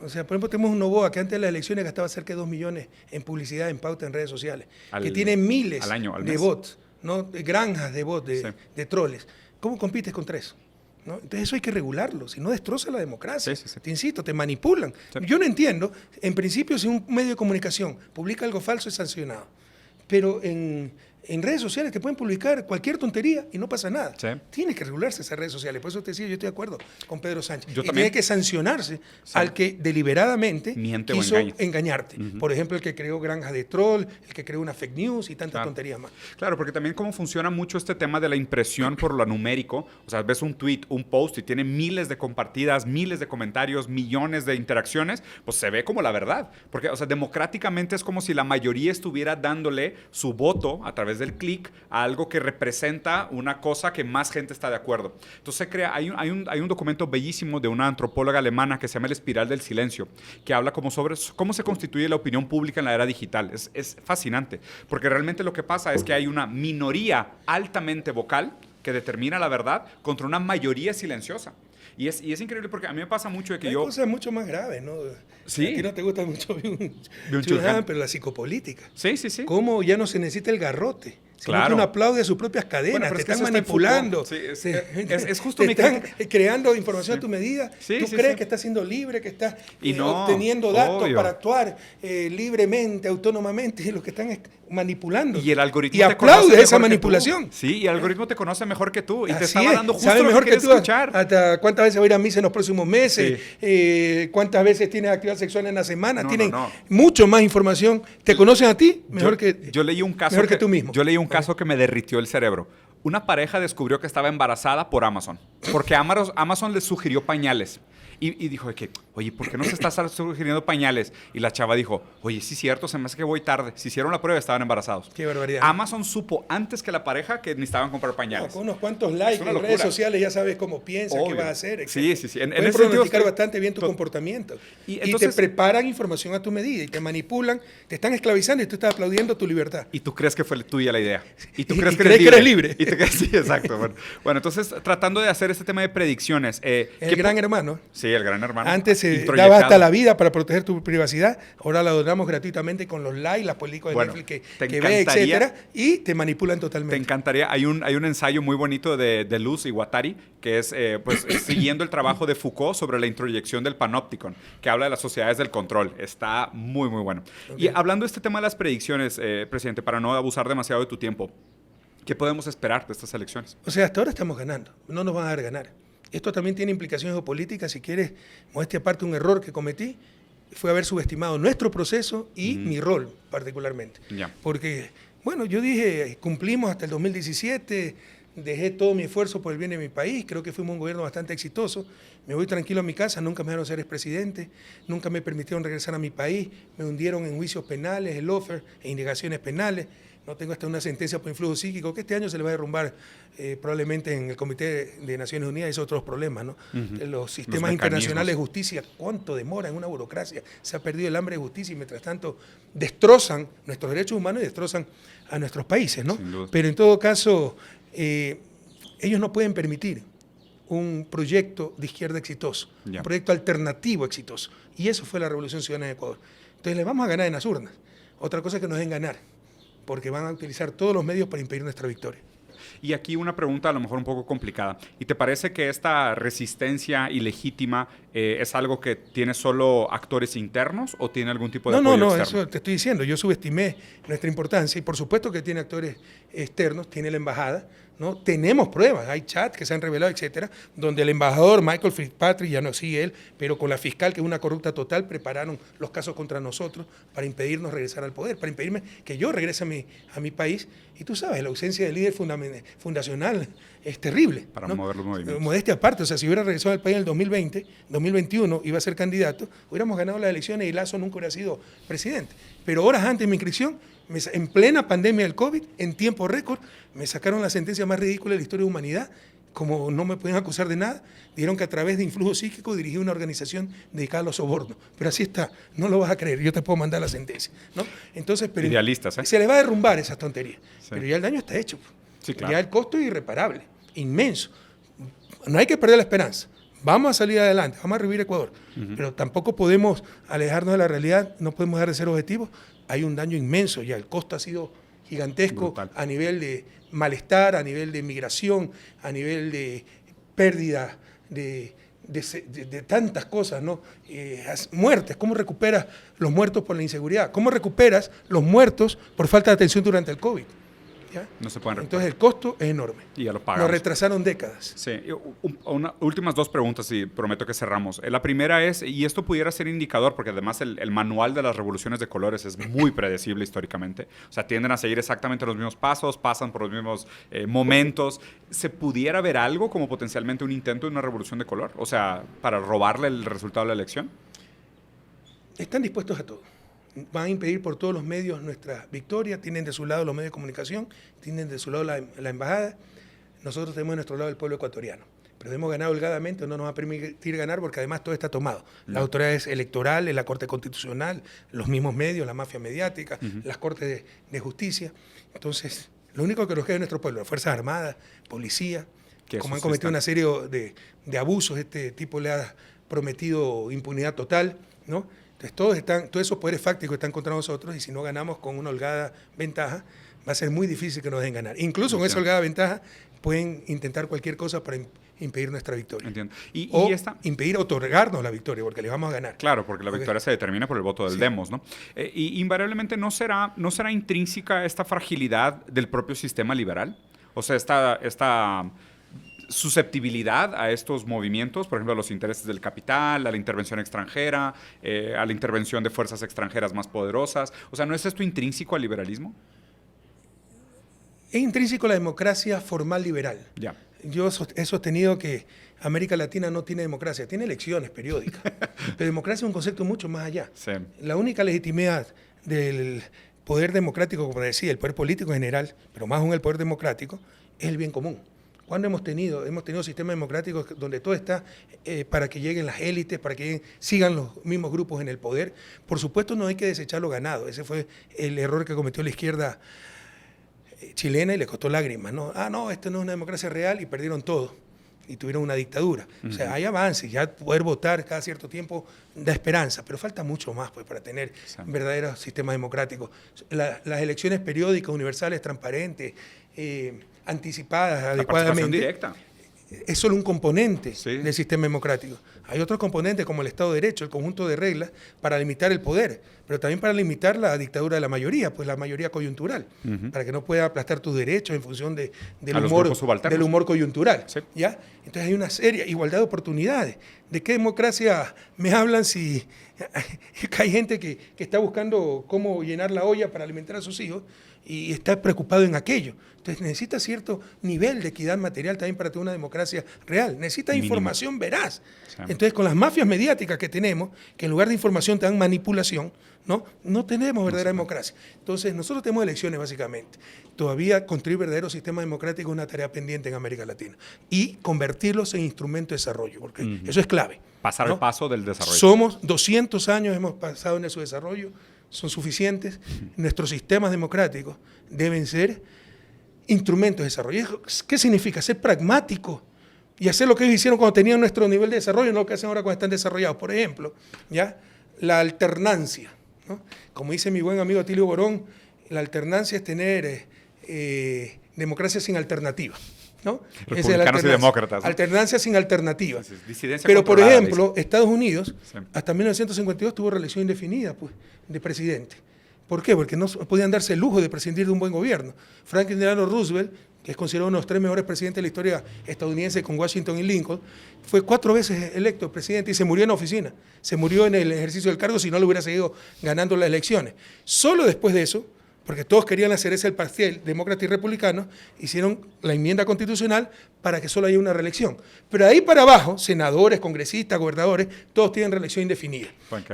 O sea, por ejemplo, tenemos un Novoa que antes de las elecciones gastaba cerca de 2 millones en publicidad, en pauta en redes sociales, que tiene miles al año, al de mes. bots, ¿no? De granjas de bots, Sí. de troles. ¿Cómo compites contra eso? ¿No? Entonces eso hay que regularlo, si no destroza la democracia. Sí, sí, sí. Te insisto, te manipulan. Sí. Yo no entiendo, en principio si un medio de comunicación publica algo falso es sancionado, pero en redes sociales te pueden publicar cualquier tontería y no pasa nada. Sí. Tiene que regularse esas redes sociales, por eso te decía, yo estoy de acuerdo con Pedro Sánchez. Yo y también. tiene que sancionarse Sí. al que deliberadamente Miente o quiso engaña. engañarte. Por ejemplo, el que creó granjas de troll, el que creó una fake news y tantas Claro. tonterías más. Claro, porque también cómo funciona mucho este tema de la impresión por lo numérico. O sea, ves un tweet, un post y tiene miles de compartidas, miles de comentarios, millones de interacciones, pues se ve como la verdad. Porque, o sea, democráticamente es como si la mayoría estuviera dándole su voto a través del clic a algo que representa una cosa que más gente está de acuerdo. Entonces se crea, hay un documento bellísimo de una antropóloga alemana que se llama El Espiral del Silencio, que habla como sobre cómo se constituye la opinión pública en la era digital. Es fascinante, porque realmente lo que pasa es que hay una minoría altamente vocal que determina la verdad contra una mayoría silenciosa. Y es increíble porque a mí me pasa mucho de que Hay yo... cosas mucho más graves, ¿no? Sí. A ti no te gusta mucho Byung-Chul Han. pero la psicopolítica. Sí, sí, sí. Cómo ya no se necesita el garrote, sino Claro. que uno aplaude a sus propias cadenas, Bueno, pero te es que están eso está en manipulando, Foucault. Sí, es justo te mi están crítica. creando información Sí. a tu medida. Sí, Tú sí, crees sí. que estás siendo libre, que estás Y no, obteniendo datos obvio. para actuar libremente, autónomamente, y lo que están es manipulando. Y el algoritmo y te conoce aplaude esa mejor que manipulación. tú. Sí, y el algoritmo te conoce mejor que tú. Y te Así estaba es, dando justo sabe lo mejor que que quieres tú escuchar. hasta cuántas veces va a ir a misa en los próximos meses, cuántas veces tienes actividad sexual en la semana, No, tienen no. mucho más información, te conocen a ti mejor que Yo leí un caso mejor que tú mismo. Yo leí un caso que me derritió el cerebro. Una pareja descubrió que estaba embarazada por Amazon, porque Amazon les sugirió pañales. Y dijo de que, oye, ¿por qué no se está sugiriendo pañales? Y la chava dijo, oye, sí es cierto, se me hace que voy tarde. Si hicieron la prueba, estaban embarazados. Qué barbaridad. Amazon supo antes que la pareja que necesitaban comprar No, pañales. con unos cuantos likes una en redes locura. sociales ya sabes cómo piensas, qué Obvio. vas a hacer. etc. Sí, sí, sí. En Pueden ese sentido pronosticar estoy- bastante bien tu to- comportamiento. Y Y, entonces- te preparan información a tu medida y te manipulan, te están esclavizando y tú estás aplaudiendo tu libertad. Y tú crees que fue tuya la idea. Y tú Y crees que crees que eres eres libre. libre. Y te crees, sí, exacto. Bueno, entonces, tratando de hacer este tema de predicciones. El gran hermano. Sí, el gran hermano. Antes se Introyectado. daba hasta la vida para proteger tu privacidad, ahora la donamos gratuitamente con los likes, las películas de Bueno, Netflix te que ves, encantaría- etcétera, y te manipulan Te totalmente. encantaría. Hay un ensayo muy bonito de Luz y Guattari, que es pues, siguiendo el trabajo de Foucault sobre la introyección del panópticon, que habla de las sociedades del control. Está muy, muy bueno. Y hablando de este tema de las predicciones, presidente, para no abusar demasiado de tu tiempo, ¿qué podemos esperar de estas elecciones? O sea, hasta ahora estamos ganando, no nos van a dar ganar. Esto también tiene implicaciones geopolíticas, si quieres, modestia aparte, un error que cometí fue haber subestimado nuestro proceso y mi rol particularmente. Ya. Porque, bueno, yo dije, cumplimos hasta el 2017, dejé todo mi esfuerzo por el bien de mi país, creo que fuimos un gobierno bastante exitoso, me voy tranquilo a mi casa, nunca me dejaron ser expresidente, nunca me permitieron regresar a mi país, me hundieron en juicios penales, el offer e indagaciones penales, No tengo hasta una sentencia por influjo psíquico, que este año se le va a derrumbar probablemente en el Comité de Naciones Unidas, es otros problemas, ¿no? Los sistemas internacionales de justicia, ¿cuánto demora en una burocracia? Se ha perdido el hambre de justicia y mientras tanto destrozan nuestros derechos humanos y destrozan a nuestros países, ¿no? Pero en todo caso, ellos no pueden permitir un proyecto de izquierda exitoso, un proyecto alternativo exitoso. Y eso fue la Revolución Ciudadana de Ecuador. Entonces les vamos a ganar en las urnas. Otra cosa es que nos den ganar, porque van a utilizar todos los medios para impedir nuestra victoria. Y aquí una pregunta a lo mejor un poco complicada. ¿Y te parece que esta resistencia ilegítima es algo que tiene solo actores internos o tiene algún tipo de apoyo externo? No, eso te estoy diciendo. Yo subestimé nuestra importancia y por supuesto que tiene actores externos, tiene la embajada, ¿no? Tenemos pruebas, hay chats que se han revelado, etcétera, donde el embajador Michael Fitzpatrick, ya no sigue él, pero con la fiscal, que es una corrupta total, prepararon los casos contra nosotros para impedirnos regresar al poder, para impedirme que yo regrese a mi país. Y tú sabes, la ausencia del líder fundacional es terrible, para ¿no? mover los movimientos. Modestia aparte, o sea, si hubiera regresado al país en el 2021, iba a ser candidato, hubiéramos ganado las elecciones y Lasso nunca hubiera sido presidente. Pero horas antes de mi inscripción, en plena pandemia del COVID, en tiempo récord, me sacaron la sentencia más ridícula de la historia de la humanidad. Como no me podían acusar de nada, dijeron que a través de influjo psíquico dirigí una organización dedicada a los sobornos. Pero así está, no lo vas a creer, yo te puedo mandar la sentencia, ¿no? Entonces, pero idealistas, ¿eh? Se les va a derrumbar esas tonterías. Sí. Pero ya el daño está hecho. Sí, claro. Ya el costo es irreparable, inmenso. No hay que perder la esperanza. Vamos a salir adelante, vamos a revivir Ecuador. Pero tampoco podemos alejarnos de la realidad, no podemos dejar de ser objetivos. Hay un daño inmenso ya, el costo ha sido gigantesco. Brutal. A nivel de malestar, a nivel de migración, a nivel de pérdida de tantas cosas, ¿no? Muertes, ¿cómo recuperas los muertos por la inseguridad? ¿Cómo recuperas los muertos por falta de atención durante el COVID? ¿Ya? No se pueden recuperar. Entonces el costo es enorme. Y ya lo pagamos. Nos retrasaron décadas. Sí. Últimas dos preguntas y prometo que cerramos. La primera es, y esto pudiera ser indicador, porque además el manual de las revoluciones de colores es muy predecible históricamente. O sea, tienden a seguir exactamente los mismos pasos, pasan por los mismos momentos. ¿Se pudiera ver algo como potencialmente un intento de una revolución de color? O sea, para robarle el resultado de la elección. Están dispuestos a todo. Van a impedir por todos los medios nuestra victoria, tienen de su lado los medios de comunicación, tienen de su lado la embajada, nosotros tenemos de nuestro lado el pueblo ecuatoriano. Pero hemos ganado holgadamente, no nos va a permitir ganar porque además todo está tomado. Las autoridades electorales, la Corte Constitucional, los mismos medios, la mafia mediática, las Cortes de Justicia. Entonces, lo único que nos queda es nuestro pueblo, las Fuerzas Armadas, policía, como han cometido una serie de abusos, este tipo le ha prometido impunidad total, ¿no? Entonces todos esos poderes fácticos están contra nosotros y si no ganamos con una holgada ventaja, va a ser muy difícil que nos den ganar. Incluso con esa holgada ventaja pueden intentar cualquier cosa para impedir nuestra victoria. Entiendo. Impedir otorgarnos la victoria, porque le vamos a ganar. Claro, porque la victoria se determina por el voto del demos, ¿no? Y invariablemente ¿no será intrínseca esta fragilidad del propio sistema liberal? O sea, esta susceptibilidad a estos movimientos, por ejemplo, a los intereses del capital, a la intervención extranjera, a la intervención de fuerzas extranjeras más poderosas. O sea, ¿no es esto intrínseco al liberalismo? Es intrínseco a la democracia formal liberal. Ya. Yo he sostenido que América Latina no tiene democracia, tiene elecciones periódicas. Pero democracia es un concepto mucho más allá. Sí. La única legitimidad del poder democrático, como decía, el poder político en general, pero más aún el poder democrático, es el bien común. ¿Cuándo hemos tenido sistemas democráticos donde todo está para que lleguen las élites, para que sigan los mismos grupos en el poder? Por supuesto no hay que desechar lo ganado. Ese fue el error que cometió la izquierda chilena y le costó lágrimas, ¿no? No, esto no es una democracia real y perdieron todo y tuvieron una dictadura. O sea, hay avances, ya poder votar cada cierto tiempo da esperanza, pero falta mucho más pues, para tener verdaderos sistemas democráticos. Las elecciones periódicas, universales, transparentes, anticipadas adecuadamente. Directa. Es solo un componente del sistema democrático. Hay otros componentes como el Estado de Derecho, el conjunto de reglas para limitar el poder, pero también para limitar la dictadura de la mayoría, pues la mayoría coyuntural, para que no pueda aplastar tus derechos en función del humor coyuntural. Sí. ¿Ya? Entonces hay una seria igualdad de oportunidades. ¿De qué democracia me hablan si hay gente que está buscando cómo llenar la olla para alimentar a sus hijos y está preocupado en aquello. Entonces necesita cierto nivel de equidad material también para tener una democracia real. Necesita información veraz. Sí. Entonces con las mafias mediáticas que tenemos, que en lugar de información te dan manipulación, no tenemos verdadera democracia. Entonces nosotros tenemos elecciones básicamente. Todavía construir verdadero sistema democrático es una tarea pendiente en América Latina. Y convertirlos en instrumento de desarrollo, porque eso es clave. Pasar el paso del desarrollo. Somos 200 años, hemos pasado en su desarrollo, son suficientes. Nuestros sistemas democráticos deben ser instrumentos de desarrollo. ¿Qué significa? Ser pragmático y hacer lo que ellos hicieron cuando tenían nuestro nivel de desarrollo, no lo que hacen ahora cuando están desarrollados. Por ejemplo, ¿ya? La alternancia, ¿no? Como dice mi buen amigo Atilio Borón, la alternancia es tener democracia sin alternativa, ¿no? Republicanos y demócratas, ¿no? Alternancia sin alternativa. Pero, por ejemplo, Estados Unidos, hasta 1952 tuvo reelección indefinida, pues, de presidente. ¿Por qué? Porque no podían darse el lujo de prescindir de un buen gobierno. Franklin Delano Roosevelt, que es considerado uno de los 3 mejores presidentes de la historia estadounidense con Washington y Lincoln, fue 4 veces electo presidente y se murió en la oficina. Se murió en el ejercicio del cargo si no le hubiera seguido ganando las elecciones. Solo después de eso, porque todos querían hacer ese el pastel, demócratas y republicanos, hicieron la enmienda constitucional para que solo haya una reelección. Pero de ahí para abajo, senadores, congresistas, gobernadores, todos tienen reelección indefinida.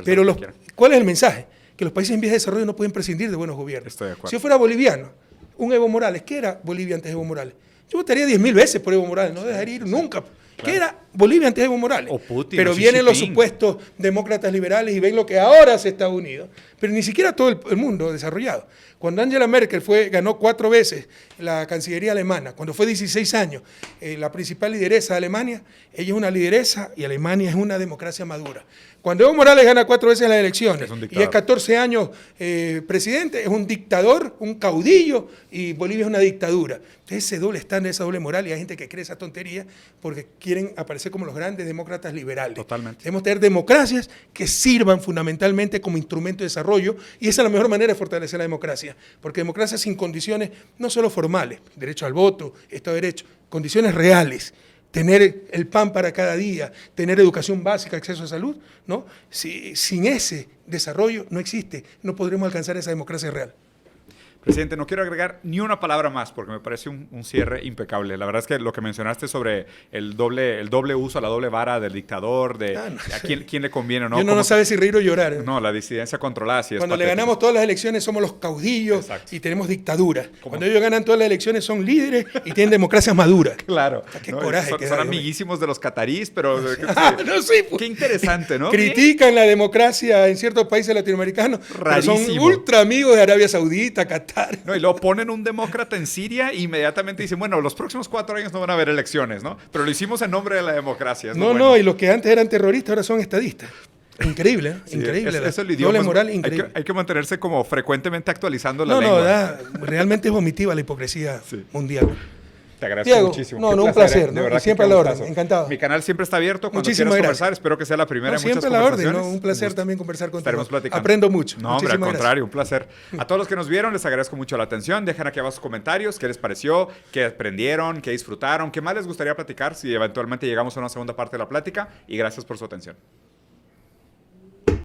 Pero ¿cuál es el mensaje? Que los países en vías de desarrollo no pueden prescindir de buenos gobiernos. Estoy de acuerdo. Si yo fuera boliviano, un Evo Morales, ¿qué era Bolivia antes de Evo Morales? Yo votaría 10.000 veces por Evo Morales, no dejaría ir nunca. Claro. ¿Qué era Bolivia antes de Evo Morales? O Putin, pero vienen los supuestos demócratas liberales y ven lo que ahora hace Estados Unidos. Pero ni siquiera todo el mundo desarrollado. Cuando Angela Merkel ganó 4 veces la Cancillería alemana, cuando fue 16 años la principal lideresa de Alemania, ella es una lideresa y Alemania es una democracia madura. Cuando Evo Morales gana 4 veces las elecciones y es 14 años presidente, es un dictador, un caudillo, y Bolivia es una dictadura. Entonces ese doble estándar, esa doble moral, y hay gente que cree esa tontería porque quieren aparecer como los grandes demócratas liberales. Totalmente. Debemos tener democracias que sirvan fundamentalmente como instrumento de desarrollo, y esa es la mejor manera de fortalecer la democracia, porque democracia sin condiciones no solo formales, derecho al voto, Estado de Derecho, condiciones reales. Tener el pan para cada día, tener educación básica, acceso a salud, ¿no? Sin ese desarrollo no existe, no podremos alcanzar esa democracia real. Presidente, no quiero agregar ni una palabra más porque me parece un cierre impecable. La verdad es que lo que mencionaste sobre el doble uso, la doble vara del dictador, a quién le conviene, ¿no? Yo no sabe si reír o llorar. No, la disidencia controlada sí es Cuando patético. le ganamos todas las elecciones somos los caudillos. Exacto. Y tenemos dictadura. Cuando ellos ganan todas las elecciones son líderes y tienen democracias maduras. Claro. Qué coraje. Son amiguísimos de los catarís, pero... no sé. Qué interesante, ¿no? Critican la democracia en ciertos países latinoamericanos. Rarísimo. Pero son ultra amigos de Arabia Saudita, Qatar. No, y luego ponen un demócrata en Siria e inmediatamente dicen, bueno, los próximos 4 años no van a haber elecciones, ¿no? Pero lo hicimos en nombre de la democracia. No, y los que antes eran terroristas ahora son estadistas. Increíble, ¿eh? Sí, increíble. Eso es el idioma. Doble moral increíble. Hay que mantenerse como frecuentemente actualizando la lengua. Realmente es vomitiva la hipocresía mundial. Te agradezco Diego, muchísimo. No, un placer. De verdad, y siempre a la orden. Encantado. Mi canal siempre está abierto. Cuando Muchísimas quieras gracias. conversar, espero que sea la primera de muchas siempre a la orden. conversaciones. Un placer también conversar contigo. Estaremos platicando. Aprendo mucho. No, hombre, al contrario, un placer. A todos los que nos vieron, les agradezco mucho la atención. Dejen aquí abajo sus comentarios. ¿Qué les pareció? ¿Qué aprendieron? ¿Qué disfrutaron? ¿Qué más les gustaría platicar si eventualmente llegamos a una segunda parte de la plática? Y gracias por su atención.